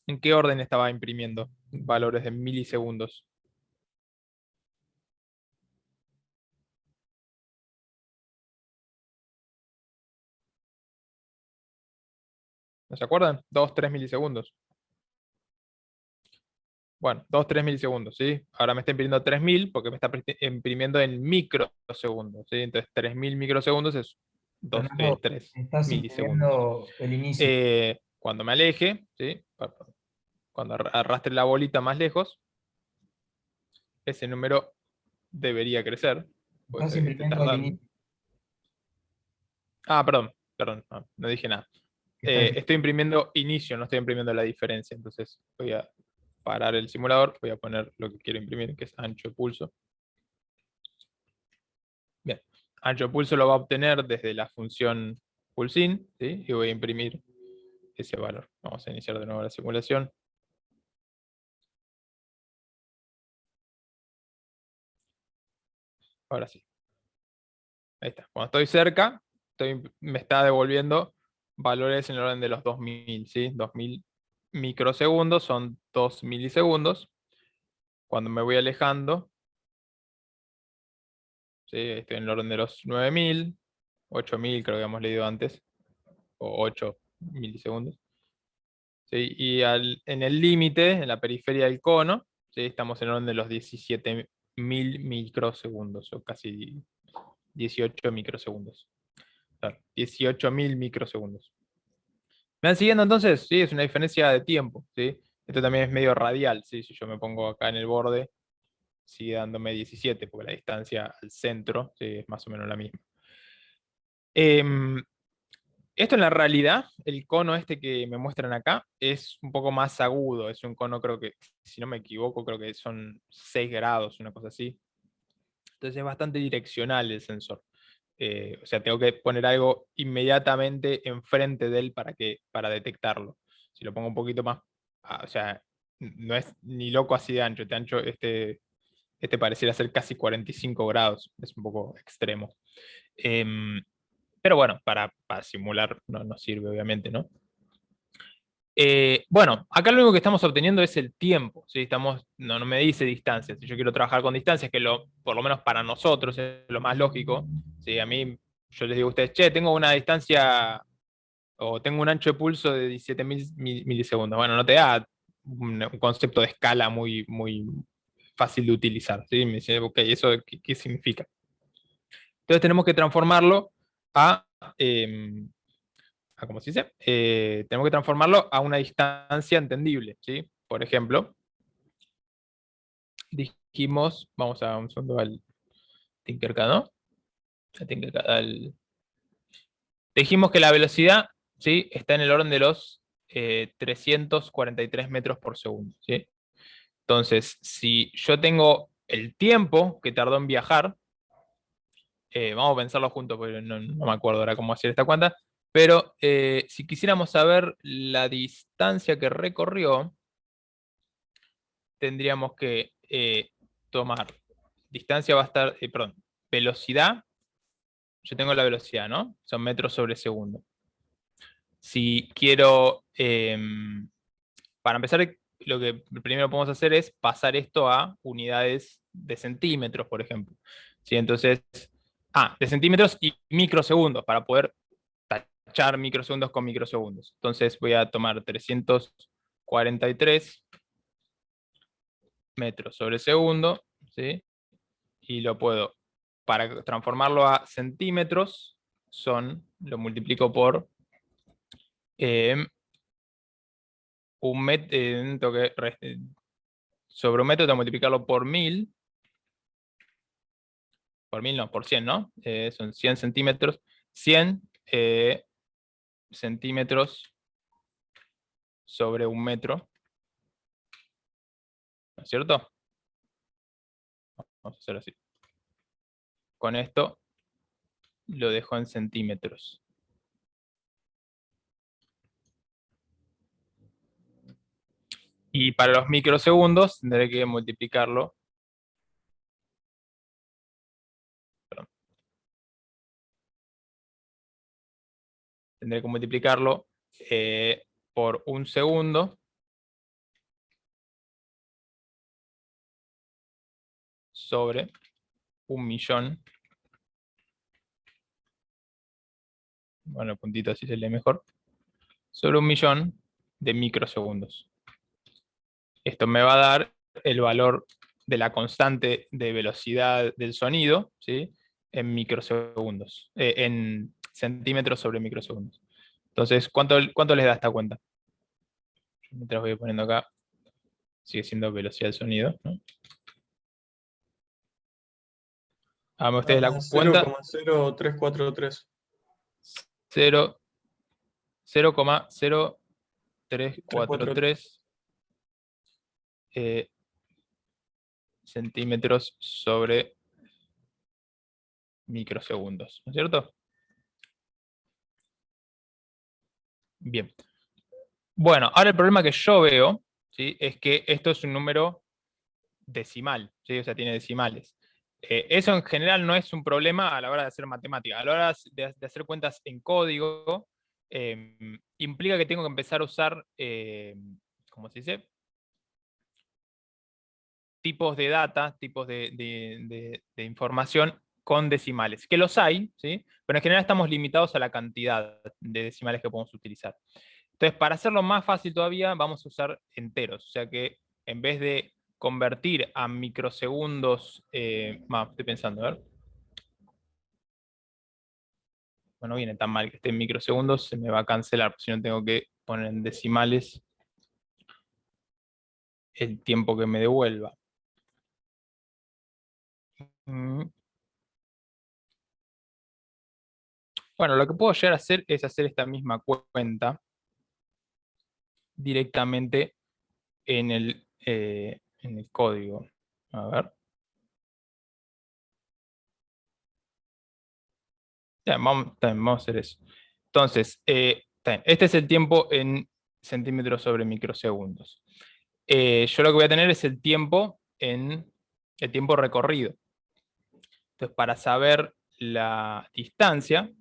¿En qué orden estaba imprimiendo valores de milisegundos? ¿No se acuerdan? 2, 3 milisegundos. Bueno, 2, 3 milisegundos, ¿sí? Ahora me está imprimiendo 3.000 porque me está imprimiendo en microsegundos, ¿sí? Entonces 3.000 microsegundos es 3 Estás milisegundos. imprimiendo el inicio. Cuando me aleje, ¿sí? Cuando arrastre la bolita más lejos, ese número debería crecer. Puede Estás ser que esté imprimiendo el tardando. inicio Perdón, no dije nada. que está el- Estoy imprimiendo inicio, no estoy imprimiendo la diferencia. Entonces voy a parar el simulador, voy a poner lo que quiero imprimir, que es ancho de pulso. Bien, ancho de pulso lo va a obtener desde la función pulsin, ¿sí? Y voy a imprimir ese valor. Vamos a iniciar de nuevo la simulación. Ahora sí. Ahí está. Cuando estoy cerca, me está devolviendo valores en el orden de los 2000, ¿sí? 2000 microsegundos son 2 milisegundos. Cuando me voy alejando, ¿sí? Estoy en el orden de los 9000, 8000, creo que habíamos leído antes, o 8 milisegundos. ¿Sí? Y en el límite, en la periferia del cono, ¿sí? Estamos en el orden de los 17.000 microsegundos, o casi 18 microsegundos. Claro, 18.000 microsegundos. ¿Me van siguiendo entonces? Sí, es una diferencia de tiempo, ¿sí? Esto también es medio radial, ¿sí? Si yo me pongo acá en el borde, sigue dándome 17, porque la distancia al centro, ¿sí? Es más o menos la misma. Esto en la realidad, el cono este que me muestran acá, es un poco más agudo. Es un cono, creo que, si no me equivoco, creo que son 6 grados, una cosa así. Entonces es bastante direccional el sensor. O sea, tengo que poner algo inmediatamente enfrente de él para detectarlo. Si lo pongo un poquito más, o sea, no es ni loco así de ancho. Este pareciera ser casi 45 grados. Es un poco extremo. Pero bueno, para simular no sirve, obviamente, ¿no? Bueno, acá lo único que estamos obteniendo es el tiempo, ¿sí? No me dice distancia. Si yo quiero trabajar con distancias, que por lo menos para nosotros es lo más lógico, ¿sí? A mí, yo les digo a ustedes, che, tengo una distancia o tengo un ancho de pulso de 17.000 milisegundos. Bueno, no te da un concepto de escala muy fácil de utilizar, ¿sí? Me dice, ok, ¿eso qué significa? Entonces tenemos que transformarlo em, ¿cómo se dice? Tenemos que transformarlo a una distancia entendible, ¿sí? Por ejemplo, dijimos, vamos a un segundo al Tinkercad, ¿no? Dijimos que la velocidad, ¿sí? Está en el orden de los 343 metros por segundo, ¿sí? Entonces, si yo tengo el tiempo que tardó en viajar, vamos a pensarlo juntos porque no me acuerdo ahora cómo hacer esta cuenta, pero si quisiéramos saber la distancia que recorrió, tendríamos que tomar distancia va a estar, perdón, velocidad, yo tengo la velocidad, ¿no? Son metros sobre segundo. Si quiero, para empezar, lo que primero podemos hacer es pasar esto a unidades de centímetros, por ejemplo. ¿Sí? Entonces, de centímetros y microsegundos, para poder tachar microsegundos con microsegundos. Entonces voy a tomar 343 metros sobre segundo, ¿sí? Y lo puedo, para transformarlo a centímetros, lo multiplico por un metro, sobre un metro tengo que multiplicarlo por 1000 no, por 100, ¿no? Son 100 centímetros, 100 centímetros sobre un metro, ¿no es cierto? Vamos a hacer así. Con esto lo dejo en centímetros. Y para los microsegundos tendré que multiplicarlo. Perdón, tendré que multiplicarlo por un segundo sobre 1.000.000. Bueno, el puntito así se lee mejor. Sobre 1.000.000 de microsegundos. Esto me va a dar el valor de la constante de velocidad del sonido, ¿sí? En microsegundos, en centímetros sobre microsegundos. Entonces, ¿cuánto les da esta cuenta? Mientras voy poniendo acá, sigue siendo velocidad del sonido, ¿no? Hagan ustedes la cuenta. 0,0343. 0, 0,0343 centímetros sobre microsegundos, ¿no es cierto? Bien. Bueno, ahora el problema que yo veo, ¿sí?, es que esto es un número decimal, ¿sí? O sea, tiene decimales. Eso en general no es un problema a la hora de hacer matemática. A la hora de hacer cuentas en código, implica que tengo que empezar a usar, ¿cómo se dice? Tipos de data, tipos de información con decimales, que los hay, ¿sí? Pero en general estamos limitados a la cantidad de decimales que podemos utilizar. Entonces, para hacerlo más fácil todavía, vamos a usar enteros. O sea que en vez de convertir a microsegundos, estoy pensando, a ver. Bueno, no viene tan mal que esté en microsegundos, se me va a cancelar, si no tengo que poner en decimales el tiempo que me devuelva. Bueno, lo que puedo llegar a hacer es hacer esta misma cuenta directamente en el código. A ver. Ya, vamos a hacer eso. Entonces, este es el tiempo en centímetros sobre microsegundos. Yo lo que voy a tener es el tiempo recorrido. Entonces, para saber la distancia,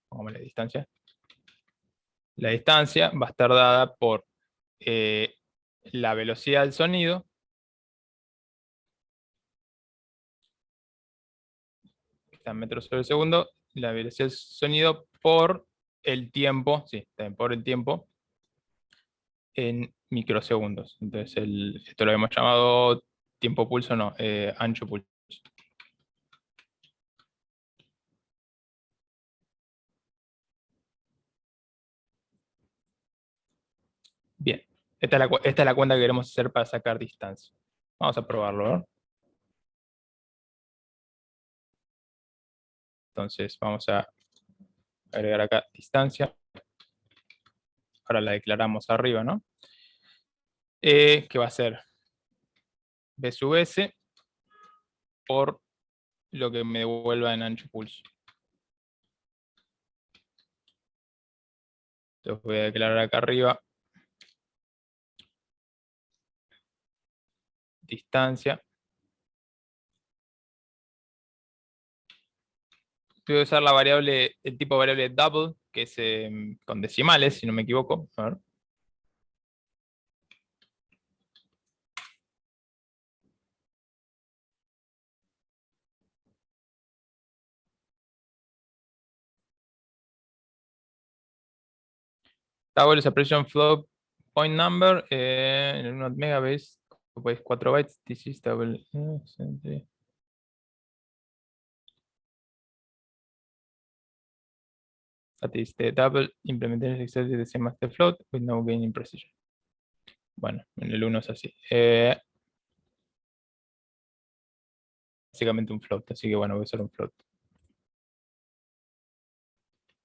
pongamos la distancia. La distancia va a estar dada por la velocidad del sonido, que está en metros sobre segundo, la velocidad del sonido por el tiempo, sí, también por el tiempo en microsegundos. Entonces, esto lo hemos llamado tiempo pulso, no, ancho pulso. Bien, esta es la cuenta que queremos hacer para sacar distancia. Vamos a probarlo, ¿no? Entonces, vamos a agregar acá distancia. Ahora la declaramos arriba, ¿no? Que va a ser B sub S por lo que me devuelva en ancho pulso. Entonces voy a declarar acá arriba distancia. Voy a usar la variable, el tipo de variable double, que es con decimales, si no me equivoco. A ver. Double is a precision float point number, not megabase, pues 4 bytes, this is double. That is the double implementation exactly the same as the float with no gain in precision. Bueno, en el 1 es así. Básicamente un float, así que bueno, voy a usar un float.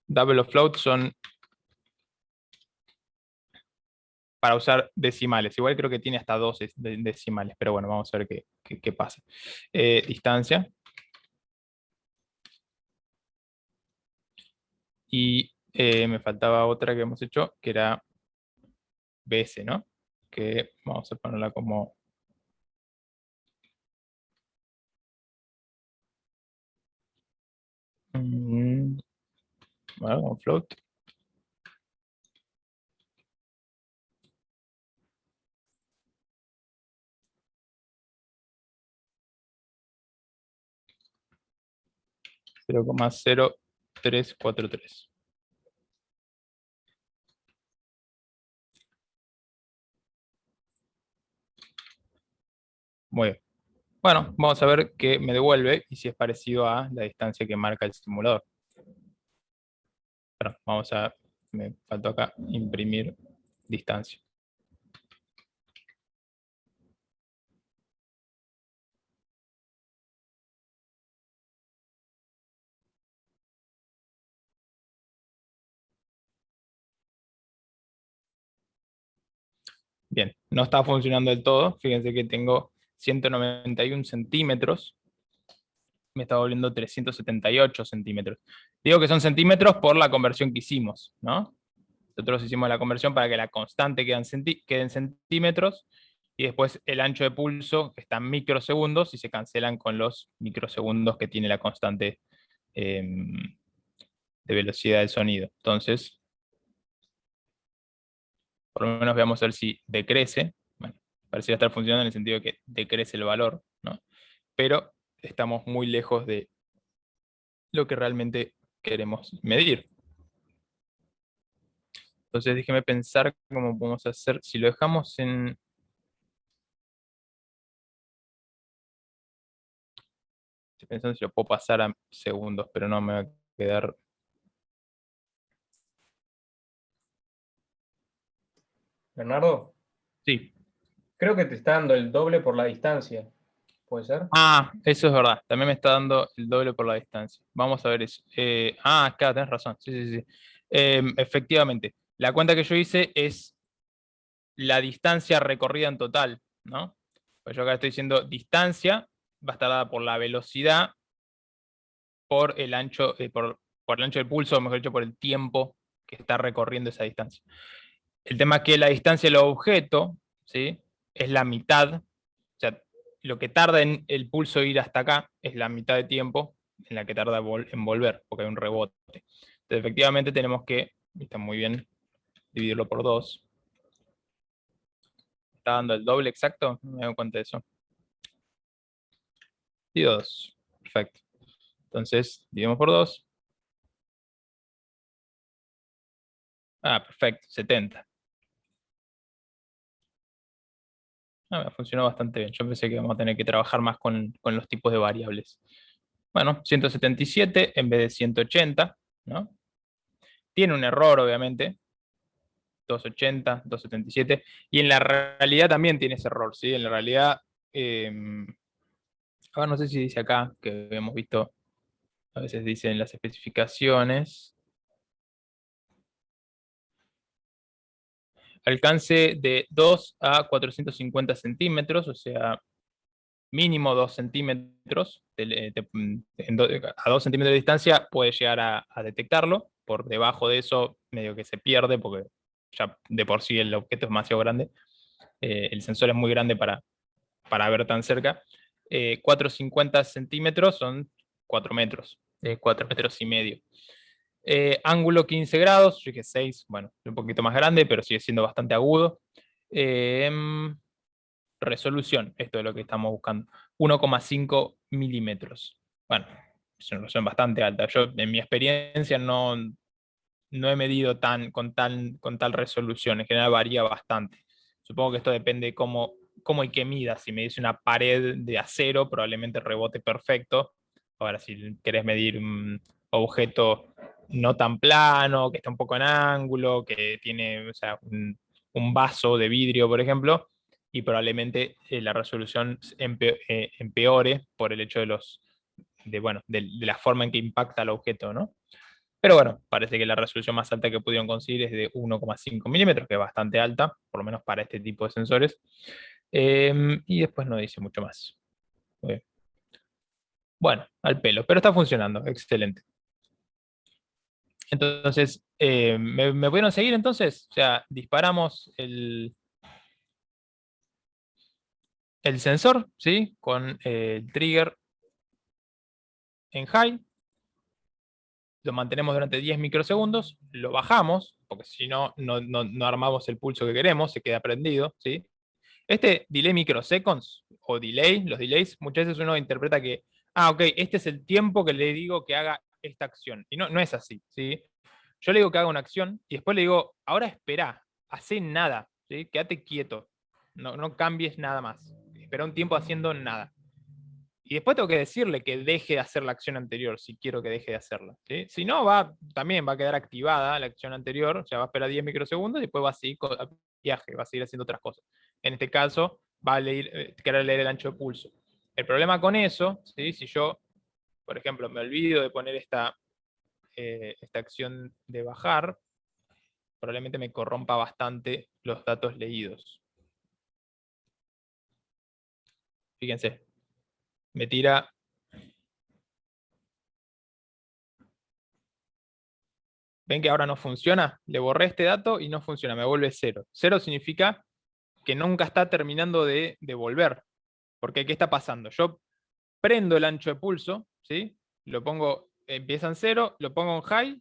Double o float son para usar decimales. Igual creo que tiene hasta 12 decimales, pero bueno, vamos a ver qué pasa. Distancia. Y me faltaba otra que hemos hecho, que era BS, ¿no? Que vamos a ponerla como... bueno, como float. Cero coma 0,0343. Muy bien. Bueno, vamos a ver qué me devuelve y si es parecido a la distancia que marca el simulador. Bueno, vamos a... me faltó acá imprimir distancia. Bien, no está funcionando del todo. Fíjense que tengo 191 centímetros. Me está volviendo 378 centímetros. Digo que son centímetros por la conversión que hicimos, ¿no? Nosotros hicimos la conversión para que la constante quede en centímetros y después el ancho de pulso, que está en microsegundos, y se cancelan con los microsegundos que tiene la constante de velocidad del sonido. Entonces, por lo menos veamos a ver si decrece. Bueno, pareciera estar funcionando en el sentido de que decrece el valor, ¿no? Pero estamos muy lejos de lo que realmente queremos medir. Entonces déjeme pensar cómo podemos hacer. Si lo dejamos en... Estoy pensando si lo puedo pasar a segundos, pero no me va a quedar... Bernardo, Sí. creo que te está dando el doble por la distancia. ¿Puede ser? Ah, eso es verdad. También me está dando el doble por la distancia. Vamos a ver eso. Claro, tenés razón. Sí, sí, sí. Efectivamente. La cuenta que yo hice es la distancia recorrida en total, ¿no? Pues yo acá estoy diciendo distancia, va a estar dada por la velocidad, por el ancho, por el ancho del pulso, mejor dicho, por el tiempo que está recorriendo esa distancia. El tema es que la distancia del objeto, ¿sí?, es la mitad, o sea, lo que tarda en el pulso ir hasta acá es la mitad de tiempo en la que tarda en volver, porque hay un rebote. Entonces, efectivamente, tenemos que, está muy bien, dividirlo por 2. ¿Está dando el doble exacto? No me doy cuenta de eso. Y 2. Perfecto. Entonces, dividimos por 2. Perfecto, 70. Me funcionó bastante bien. Yo pensé que vamos a tener que trabajar más con los tipos de variables. Bueno, 177 en vez de 180, ¿no? Tiene un error, obviamente. 280, 277. Y en la realidad también tiene ese error, ¿sí? En la realidad, ahora no sé si dice acá, que hemos visto, a veces dice en las especificaciones. Alcance de 2 a 450 centímetros, o sea, mínimo 2 centímetros, a 2 centímetros de distancia puede llegar a detectarlo. Por debajo de eso, medio que se pierde, porque ya de por sí el objeto es demasiado grande. El sensor es muy grande para ver tan cerca. 450 centímetros son 4 metros, 4 metros y medio. Ángulo 15 grados, yo dije 6, bueno, un poquito más grande, pero sigue siendo bastante agudo. Resolución, esto es lo que estamos buscando, 1,5 milímetros. Bueno, es una resolución bastante alta. Yo, en mi experiencia, no he medido con tal resolución. En general varía bastante. Supongo que esto depende de cómo y qué mida. Si me dice una pared de acero, probablemente rebote perfecto. Ahora, si querés medir un objeto no tan plano, que está un poco en ángulo, que tiene, o sea, un vaso de vidrio, por ejemplo, y probablemente la resolución empeore por el hecho de la forma en que impacta el objeto, ¿no? Pero bueno, parece que la resolución más alta que pudieron conseguir es de 1,5 milímetros, que es bastante alta, por lo menos para este tipo de sensores. Y después no dice mucho más. Bueno, al pelo, pero está funcionando, excelente. Entonces, ¿me pudieron seguir entonces? O sea, disparamos el sensor, ¿sí? Con el trigger en high. Lo mantenemos durante 10 microsegundos, lo bajamos, porque si no, no armamos el pulso que queremos, se queda prendido, ¿sí? Este delay microseconds, o delay, los delays, muchas veces uno interpreta que, ok, este es el tiempo que le digo que haga esta acción. Y no es así, ¿sí? Yo le digo que haga una acción y después le digo, ahora espera, hacé nada, ¿sí? Quédate quieto, no cambies nada más. Espera un tiempo haciendo nada. Y después tengo que decirle que deje de hacer la acción anterior, si quiero que deje de hacerla, ¿sí? Si no, también va a quedar activada la acción anterior, o sea, va a esperar 10 microsegundos y después va a seguir con viaje, va a seguir haciendo otras cosas. En este caso, va a querer leer el ancho de pulso. El problema con eso, ¿sí? Si yo, por ejemplo, me olvido de poner esta acción de bajar, probablemente me corrompa bastante los datos leídos. Fíjense. Me tira. ¿Ven que ahora no funciona? Le borré este dato y no funciona, me vuelve 0. 0 significa que nunca está terminando de devolver. Porque ¿qué está pasando? Yo prendo el ancho de pulso, ¿sí? Lo pongo, empieza en 0, lo pongo en high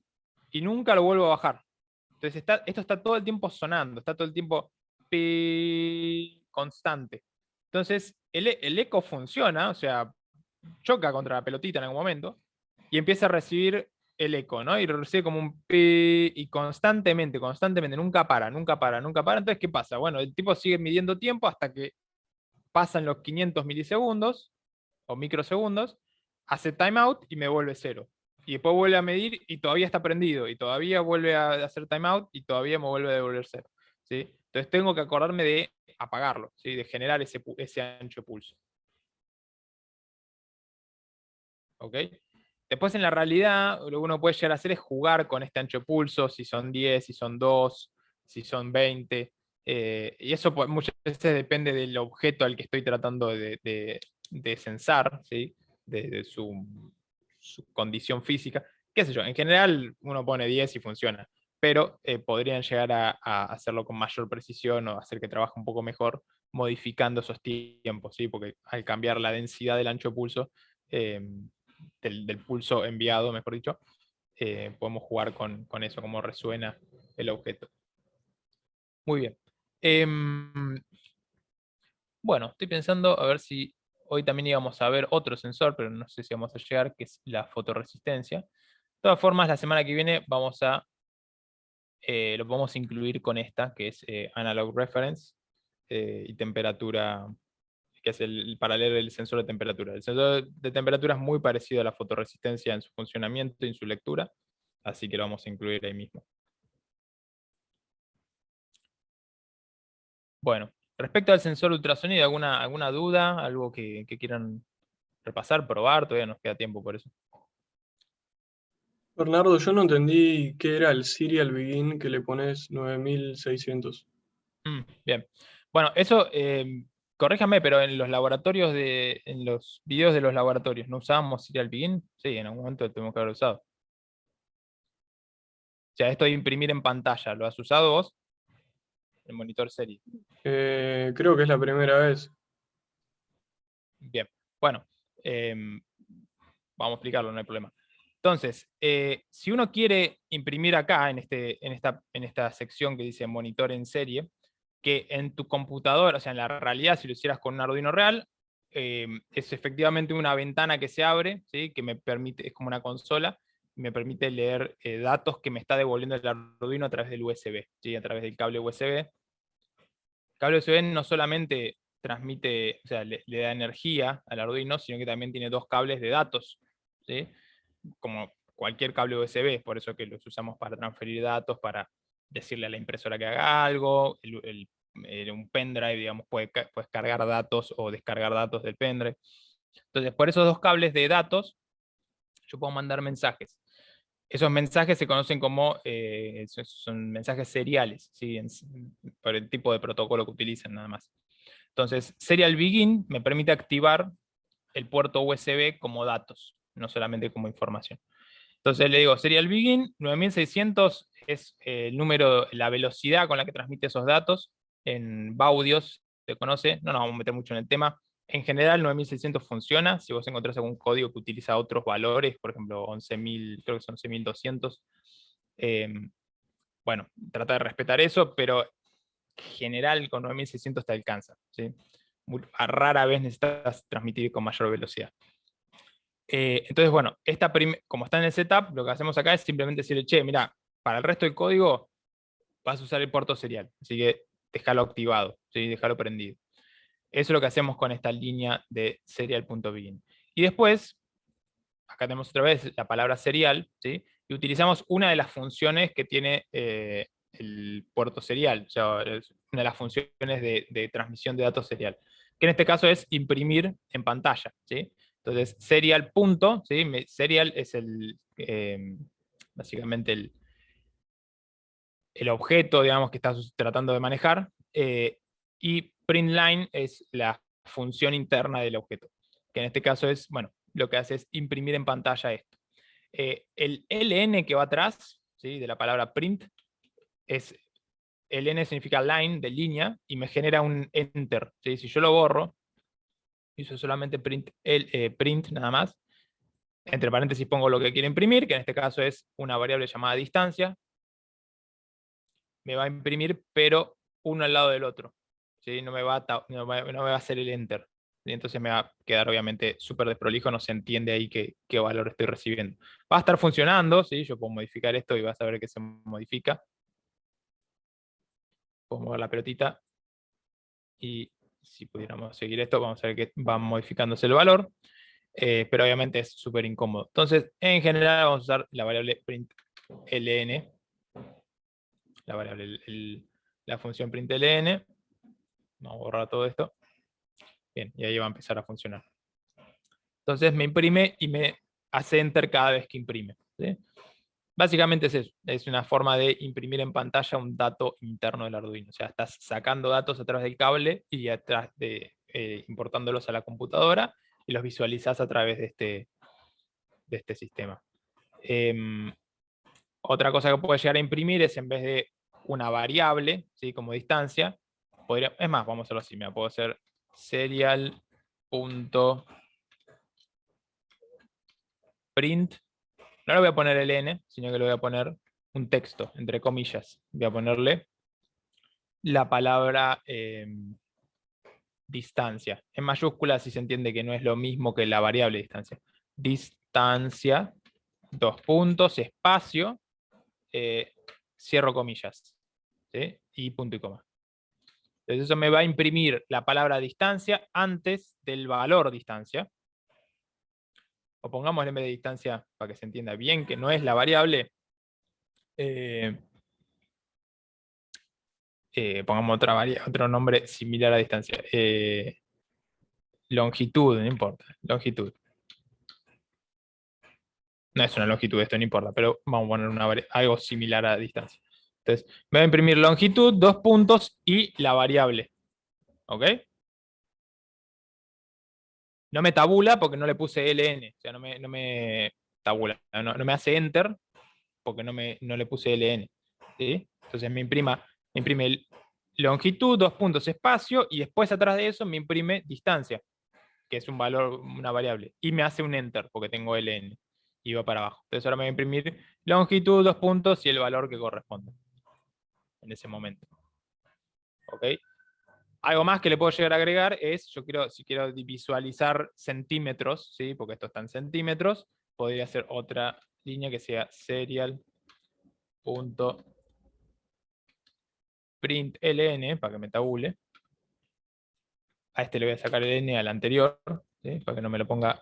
y nunca lo vuelvo a bajar. Entonces esto está todo el tiempo sonando, está todo el tiempo constante. Entonces el eco funciona, o sea, choca contra la pelotita en algún momento y empieza a recibir el eco, ¿no? Y recibe como un pi y constantemente, nunca para, nunca para, nunca para. Entonces, ¿qué pasa? Bueno, el tipo sigue midiendo tiempo hasta que pasan los 500 milisegundos o microsegundos, hace timeout y me vuelve 0. Y después vuelve a medir y todavía está prendido, y todavía vuelve a hacer timeout y todavía me vuelve a devolver 0. ¿Sí? Entonces tengo que acordarme de apagarlo, ¿sí? De generar ese ancho de pulso. ¿Ok? Después en la realidad lo que uno puede llegar a hacer es jugar con este ancho de pulso, si son 10, si son 2, si son 20. Y eso muchas veces depende del objeto al que estoy tratando de censar, ¿sí? de su condición física. Qué sé yo, en general uno pone 10 y funciona, pero podrían llegar a hacerlo con mayor precisión o hacer que trabaje un poco mejor modificando esos tiempos, ¿sí? Porque al cambiar la densidad del ancho de pulso, del pulso enviado, mejor dicho, podemos jugar con eso, cómo resuena el objeto. Muy bien. Bueno, estoy pensando a ver si hoy también íbamos a ver otro sensor, pero no sé si vamos a llegar, que es la fotorresistencia. De todas formas, la semana que viene lo vamos a incluir con esta, que es Analog Reference y temperatura, que es para leer el sensor de temperatura. El sensor de temperatura es muy parecido a la fotorresistencia en su funcionamiento y en su lectura, así que lo vamos a incluir ahí mismo. Bueno, respecto al sensor ultrasonido, ¿alguna duda? ¿Algo que quieran repasar, probar? Todavía nos queda tiempo por eso. Bernardo, yo no entendí qué era el Serial Begin que le pones 9600. Bien. Bueno, eso, corríjame, pero en los laboratorios en los videos de los laboratorios, ¿no usábamos Serial Begin? Sí, en algún momento lo tuvimos que haber usado. O sea, esto de imprimir en pantalla, ¿lo has usado vos? El monitor serie. Creo que es la primera vez. Bien. Bueno, vamos a explicarlo, no hay problema. Entonces, si uno quiere imprimir acá, en esta sección que dice monitor en serie, que en tu computadora, o sea, en la realidad, si lo hicieras con un Arduino real, es efectivamente una ventana que se abre, ¿sí? Que me permite, es como una consola, me permite leer datos que me está devolviendo el Arduino a través del USB, ¿sí? A través del cable USB. El cable USB no solamente transmite, o sea, le da energía al Arduino, sino que también tiene dos cables de datos, ¿sí? Como cualquier cable USB, por eso que los usamos para transferir datos, para decirle a la impresora que haga algo, un pendrive, digamos, puedes cargar datos o descargar datos del pendrive. Entonces, por esos dos cables de datos, yo puedo mandar mensajes. Esos mensajes se conocen como, son mensajes seriales, ¿sí? Por el tipo de protocolo que utilizan nada más. Entonces, Serial Begin me permite activar el puerto USB como datos, no solamente como información. Entonces le digo, Serial Begin, 9600 es el número, la velocidad con la que transmite esos datos. En baudios se conoce, no nos vamos a meter mucho en el tema. En general 9600 funciona, si vos encontrás algún código que utiliza otros valores, por ejemplo 11.000, creo que son 11.200, bueno, trata de respetar eso, pero en general con 9600 te alcanza, ¿sí? Rara vez necesitas transmitir con mayor velocidad. Entonces, bueno, como está en el setup, lo que hacemos acá es simplemente decirle, che, mira, para el resto del código vas a usar el puerto serial, así que déjalo activado, ¿sí? Déjalo prendido. Eso es lo que hacemos con esta línea de serial.begin. Y después, acá tenemos otra vez la palabra serial, ¿sí? Y utilizamos una de las funciones que tiene el puerto serial, o sea, es una de las funciones de transmisión de datos serial, que en este caso es imprimir en pantalla, ¿sí? Entonces, serial punto, ¿sí? Serial es básicamente el objeto, digamos, que estás tratando de manejar, y print line es la función interna del objeto, que en este caso es, bueno, lo que hace es imprimir en pantalla esto. El ln que va atrás, ¿sí?, de la palabra print, ln significa line, de línea, y me genera un enter, ¿sí? Si yo lo borro, hizo solamente print nada más, entre paréntesis pongo lo que quiero imprimir, que en este caso es una variable llamada distancia, me va a imprimir, pero uno al lado del otro, ¿sí? No me va a hacer el enter, ¿sí? Entonces me va a quedar obviamente súper desprolijo, no se entiende ahí qué valor estoy recibiendo. Va a estar funcionando, ¿sí? Yo puedo modificar esto y vas a ver que se modifica. Puedo mover la pelotita y si pudiéramos seguir esto, vamos a ver que va modificándose el valor, pero obviamente es súper incómodo. Entonces, en general vamos a usar la variable println, la función println. Vamos a borrar todo esto. Bien, y ahí va a empezar a funcionar. Entonces me imprime y me hace enter cada vez que imprime, ¿sí? Básicamente es eso, es una forma de imprimir en pantalla un dato interno del Arduino. O sea, estás sacando datos a través del cable y importándolos a la computadora y los visualizás a través de este sistema. Otra cosa que puede llegar a imprimir es, en vez de una variable, ¿sí?, como distancia, es más, vamos a hacerlo así, puedo hacer serial.print. No le voy a poner el n, sino que le voy a poner un texto, entre comillas. Voy a ponerle la palabra distancia. En mayúsculas, si se entiende que no es lo mismo que la variable distancia. Distancia, 2 puntos, espacio, cierro comillas, ¿sí?, y punto y coma. Entonces eso me va a imprimir la palabra distancia antes del valor distancia. O pongámosle, en vez de distancia, para que se entienda bien que no es la variable, pongamos otro nombre similar a distancia. Longitud, no importa. Longitud. No es una longitud, esto no importa, pero vamos a poner algo similar a distancia. Entonces, me va a imprimir longitud, 2 puntos y la variable. ¿Ok? No me tabula porque no le puse ln. O sea, no me tabula. No me hace enter porque no le puse ln. ¿Sí? Entonces me imprime longitud, 2 puntos, espacio, y después atrás de eso me imprime distancia, que es un valor, una variable. Y me hace un enter porque tengo ln. Y va para abajo. Entonces ahora me va a imprimir longitud, 2 puntos y el valor que corresponde en ese momento. ¿Ok? Algo más que le puedo llegar a agregar es, si quiero visualizar centímetros, ¿sí?, porque esto está en centímetros, podría hacer otra línea que sea serial.println, para que me tabule. A este le voy a sacar el n al anterior, ¿sí?, para que no me lo ponga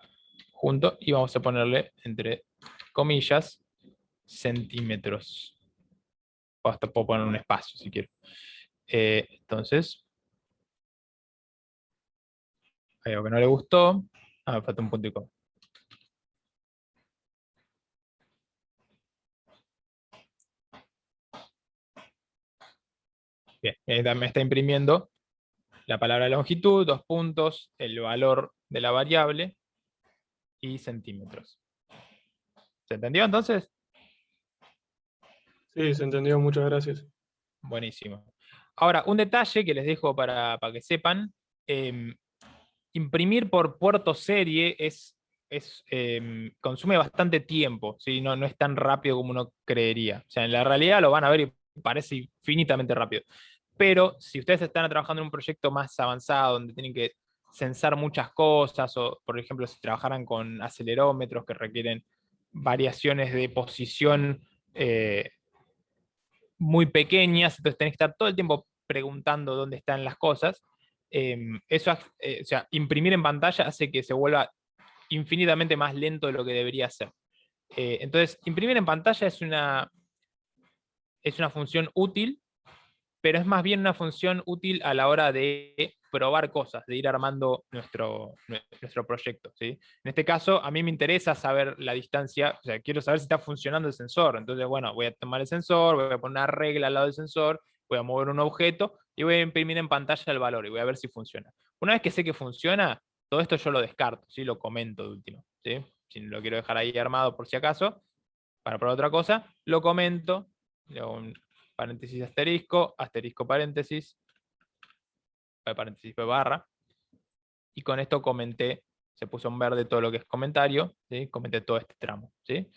junto, y vamos a ponerle entre comillas centímetros. O hasta puedo poner un espacio si quiero. Entonces, hay algo que no le gustó. Me falta un punto y coma. Bien, me está imprimiendo la palabra longitud, 2 puntos, el valor de la variable y centímetros. ¿Se entendió entonces? Sí, se entendió, muchas gracias. Buenísimo. Ahora, un detalle que les dejo para que sepan. Imprimir por puerto serie consume bastante tiempo, ¿sí? No es tan rápido como uno creería. O sea, en la realidad lo van a ver y parece infinitamente rápido. Pero si ustedes están trabajando en un proyecto más avanzado, donde tienen que censar muchas cosas, o por ejemplo, si trabajaran con acelerómetros que requieren variaciones de posición muy pequeñas, entonces tenés que estar todo el tiempo preguntando dónde están las cosas. O sea, imprimir en pantalla hace que se vuelva infinitamente más lento de lo que debería ser. Entonces, imprimir en pantalla es una función útil, pero es más bien una función útil a la hora de probar cosas, de ir armando nuestro proyecto, ¿sí? En este caso, a mí me interesa saber la distancia, o sea, quiero saber si está funcionando el sensor. Entonces, bueno, voy a tomar el sensor, voy a poner una regla al lado del sensor, voy a mover un objeto y voy a imprimir en pantalla el valor y voy a ver si funciona. Una vez que sé que funciona, todo esto yo lo descarto, ¿sí? Lo comento de último, ¿sí? Si lo quiero dejar ahí armado por si acaso, para probar otra cosa, lo comento, le hago un paréntesis asterisco, asterisco paréntesis, paréntesis barra, y con esto comenté, se puso en verde todo lo que es comentario, ¿sí? Comenté todo este tramo, ¿sí?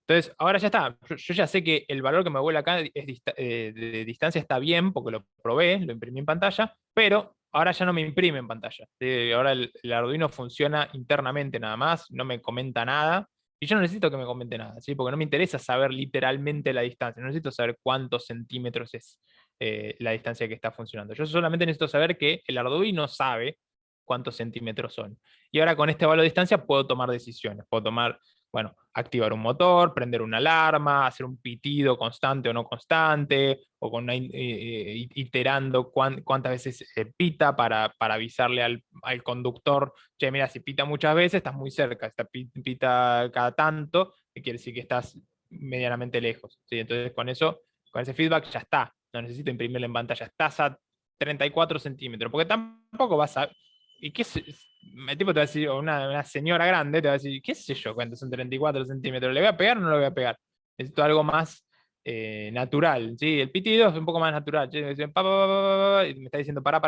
Entonces, ahora ya está. Yo ya sé que el valor que me vuelve acá de distancia está bien, porque lo probé, lo imprimí en pantalla, pero ahora ya no me imprime en pantalla, ¿sí? Ahora el Arduino funciona internamente nada más, no me comenta nada, y yo no necesito que me comente nada, ¿sí? Porque no me interesa saber literalmente la distancia, no necesito saber cuántos centímetros es la distancia que está funcionando. Yo solamente necesito saber que el Arduino sabe cuántos centímetros son. Y ahora con este valor de distancia puedo tomar decisiones, puedo tomar, bueno, activar un motor, prender una alarma, hacer un pitido constante o no constante, o con iterando cuántas veces pita para avisarle al conductor, che, mira, si pita muchas veces, estás muy cerca, si pita cada tanto, quiere decir que estás medianamente lejos, ¿sí? Entonces con eso, con ese feedback ya está, no necesito imprimirle en pantalla, estás a 34 centímetros, porque tampoco vas a... ¿Y qué el tipo te va a decir, o una señora grande te va a decir, qué sé yo, cuántos son 34 centímetros, ¿le voy a pegar o no le voy a pegar? Necesito algo más natural, ¿sí? El pitido es un poco más natural, ¿sí? Y me está diciendo, para.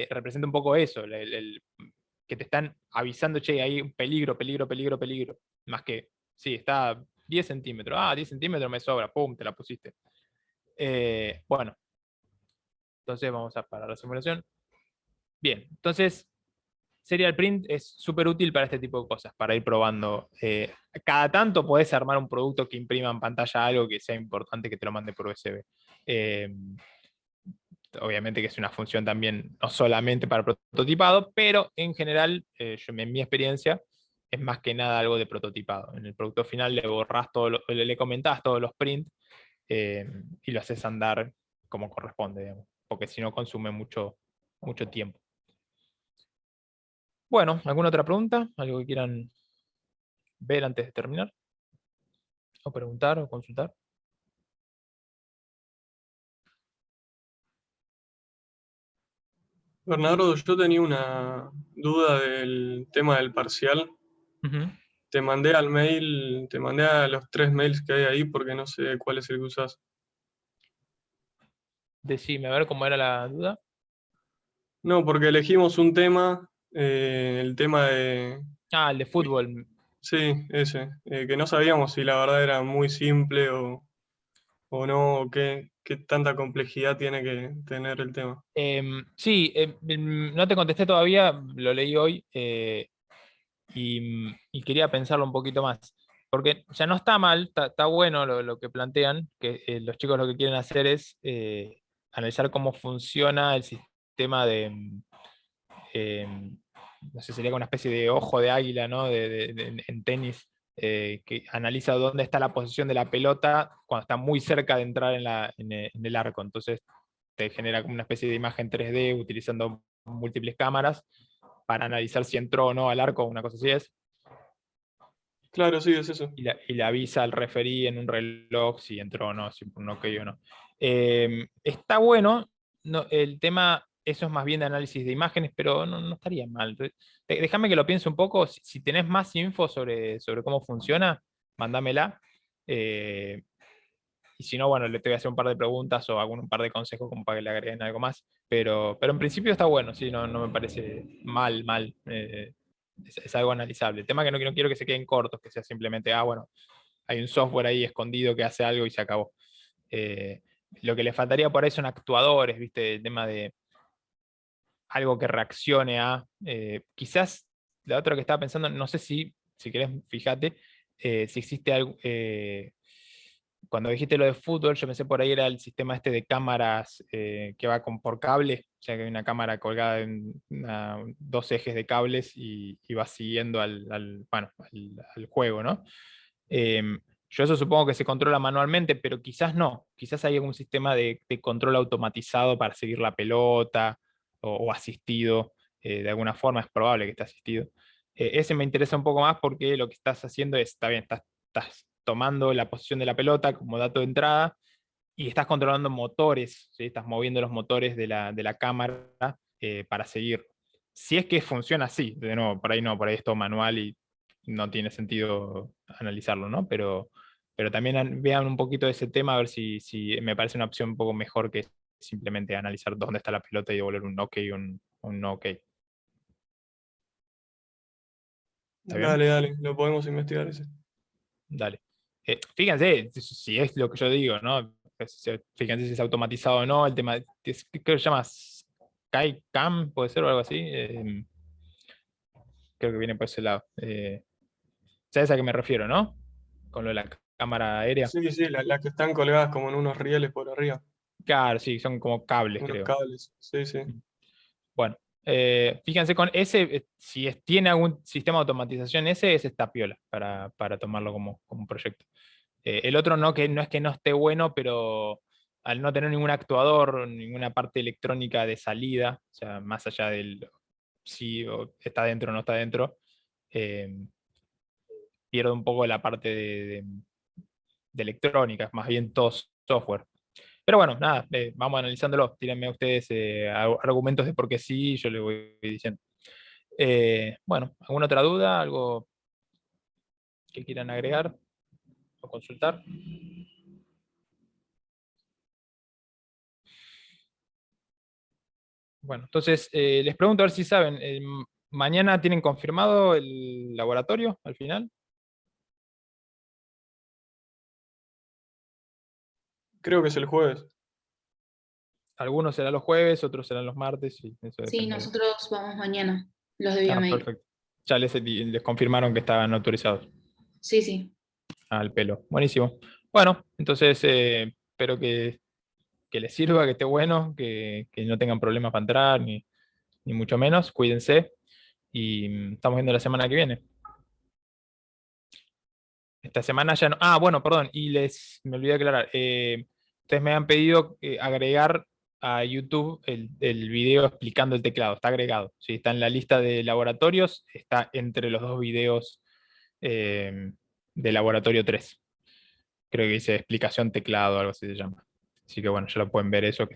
Representa un poco eso, que te están avisando, che, hay un peligro. Más que, sí, está a 10 centímetros, 10 centímetros me sobra, pum, te la pusiste. Bueno, entonces vamos a parar la simulación. Bien, entonces Serial Print es súper útil para este tipo de cosas, para ir probando. Cada tanto podés armar un producto que imprima en pantalla algo que sea importante que te lo mande por USB. Eh, Obviamente que es una función también no solamente para prototipado, pero en general, en mi experiencia, es más que nada algo de prototipado. En el producto final le borrás le comentás todos los prints y lo haces andar como corresponde, digamos, porque si no consume mucho tiempo. Bueno, ¿alguna otra pregunta? ¿Algo que quieran ver antes de terminar? ¿O preguntar o consultar? Bernardo, yo tenía una duda del tema del parcial. Ujú. Te mandé al mail, te mandé a los 3 mails que hay ahí porque no sé cuál es el que usás. Decime, a ver cómo era la duda. No, porque elegimos un tema, el tema de... El de fútbol. Sí, ese, que no sabíamos si la verdad era muy simple o no, o qué tanta complejidad tiene que tener el tema. Sí, no te contesté todavía, lo leí hoy y quería pensarlo un poquito más. Porque ya no está mal, está bueno lo que plantean, que los chicos lo que quieren hacer es analizar cómo funciona el sistema eh, no sé, sería como una especie de ojo de águila, ¿no? En tenis, que analiza dónde está la posición de la pelota cuando está muy cerca de entrar en el arco. Entonces te genera como una especie de imagen 3D utilizando múltiples cámaras para analizar si entró o no al arco, una cosa así es, Claro, sí, es eso. y le avisa al referí en un reloj si entró o no, si fue un ok o no. Está bueno, el tema, eso es más bien de análisis de imágenes, pero no estaría mal. Déjame que lo piense un poco, si tenés más info sobre cómo funciona, mándamela. Eh, y si no, bueno, le te voy a hacer un par de preguntas o un par de consejos como para que le agreguen algo más. Pero en principio está bueno, sí, no me parece mal. Es algo analizable. El tema que no quiero que se queden cortos, que sea simplemente, bueno, hay un software ahí escondido que hace algo y se acabó. Eh, lo que le faltaría por ahí son actuadores, ¿viste? El tema de algo que reaccione a. Quizás la otra que estaba pensando, no sé si querés, fíjate, si existe algo. Cuando dijiste lo de fútbol, yo pensé por ahí era el sistema este de cámaras que va por cable, o sea que hay una cámara colgada en dos ejes de cables y va siguiendo al juego, ¿no? Yo eso supongo que se controla manualmente, pero quizás no, quizás hay algún sistema de control automatizado para seguir la pelota o asistido, de alguna forma es probable que esté asistido. Ese me interesa un poco más porque lo que estás haciendo es, está bien, estás tomando la posición de la pelota como dato de entrada y estás controlando motores, ¿sí? Estás moviendo los motores de la cámara para seguir. Si es que funciona así, de nuevo, por ahí no, por ahí es todo manual y no tiene sentido analizarlo, ¿no? Pero también vean un poquito de ese tema, a ver si me parece una opción un poco mejor que simplemente analizar dónde está la pelota y devolver un ok y un no ok. ¿Está bien? Dale, lo podemos investigar ese. Dale. Fíjense si es lo que yo digo, ¿no? Fíjense si es automatizado o no. El tema, creo que se llama SkyCam, puede ser o algo así. Creo que viene por ese lado. ¿Sabes a qué me refiero, no? Con lo de la cámara aérea. Sí, sí, las que están colgadas como en unos rieles por arriba, Claro, sí, son como cables, unos creo. cables. Sí, sí. Bueno, fíjense con ese, si tiene algún sistema de automatización, ese está piola para tomarlo como proyecto. El otro no, que no es que no esté bueno, pero al no tener ningún actuador, ninguna parte electrónica de salida, o sea, más allá del si está dentro o no está dentro, eh, pierde un poco la parte de electrónica, es más bien todo software. Pero bueno, nada, vamos analizándolo. Tírenme ustedes argumentos de por qué sí, yo les voy diciendo. Bueno, ¿alguna otra duda? ¿Algo que quieran agregar o consultar? Bueno, entonces les pregunto a ver si saben, ¿mañana tienen confirmado el laboratorio al final? Creo que es el jueves. Algunos serán los jueves, otros serán los martes, y eso Sí, depende. nosotros vamos mañana, los de Ah, Biomail. perfecto. Ya les confirmaron que estaban autorizados Sí, sí. al pelo. Buenísimo. Bueno, entonces espero que les sirva, que esté bueno, que no tengan problemas para entrar, ni mucho menos. Cuídense y estamos viendo la semana que viene. Esta semana ya no. Ah, bueno, perdón, y me olvidé aclarar. Ustedes me han pedido agregar a YouTube el video explicando el teclado. Está agregado. ¿Sí? Está en la lista de laboratorios, está entre los dos videos de laboratorio 3. Creo que dice explicación teclado, algo así se llama. Así que bueno, ya lo pueden ver eso que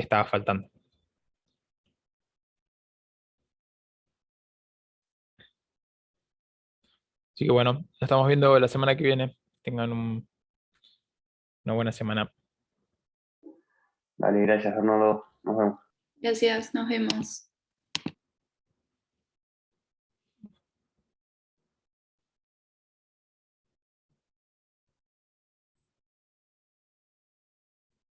estaba faltando. Así que bueno, nos estamos viendo la semana que viene. Tengan una buena semana. Dale, gracias, Fernando. Nos vemos. Gracias, nos vemos.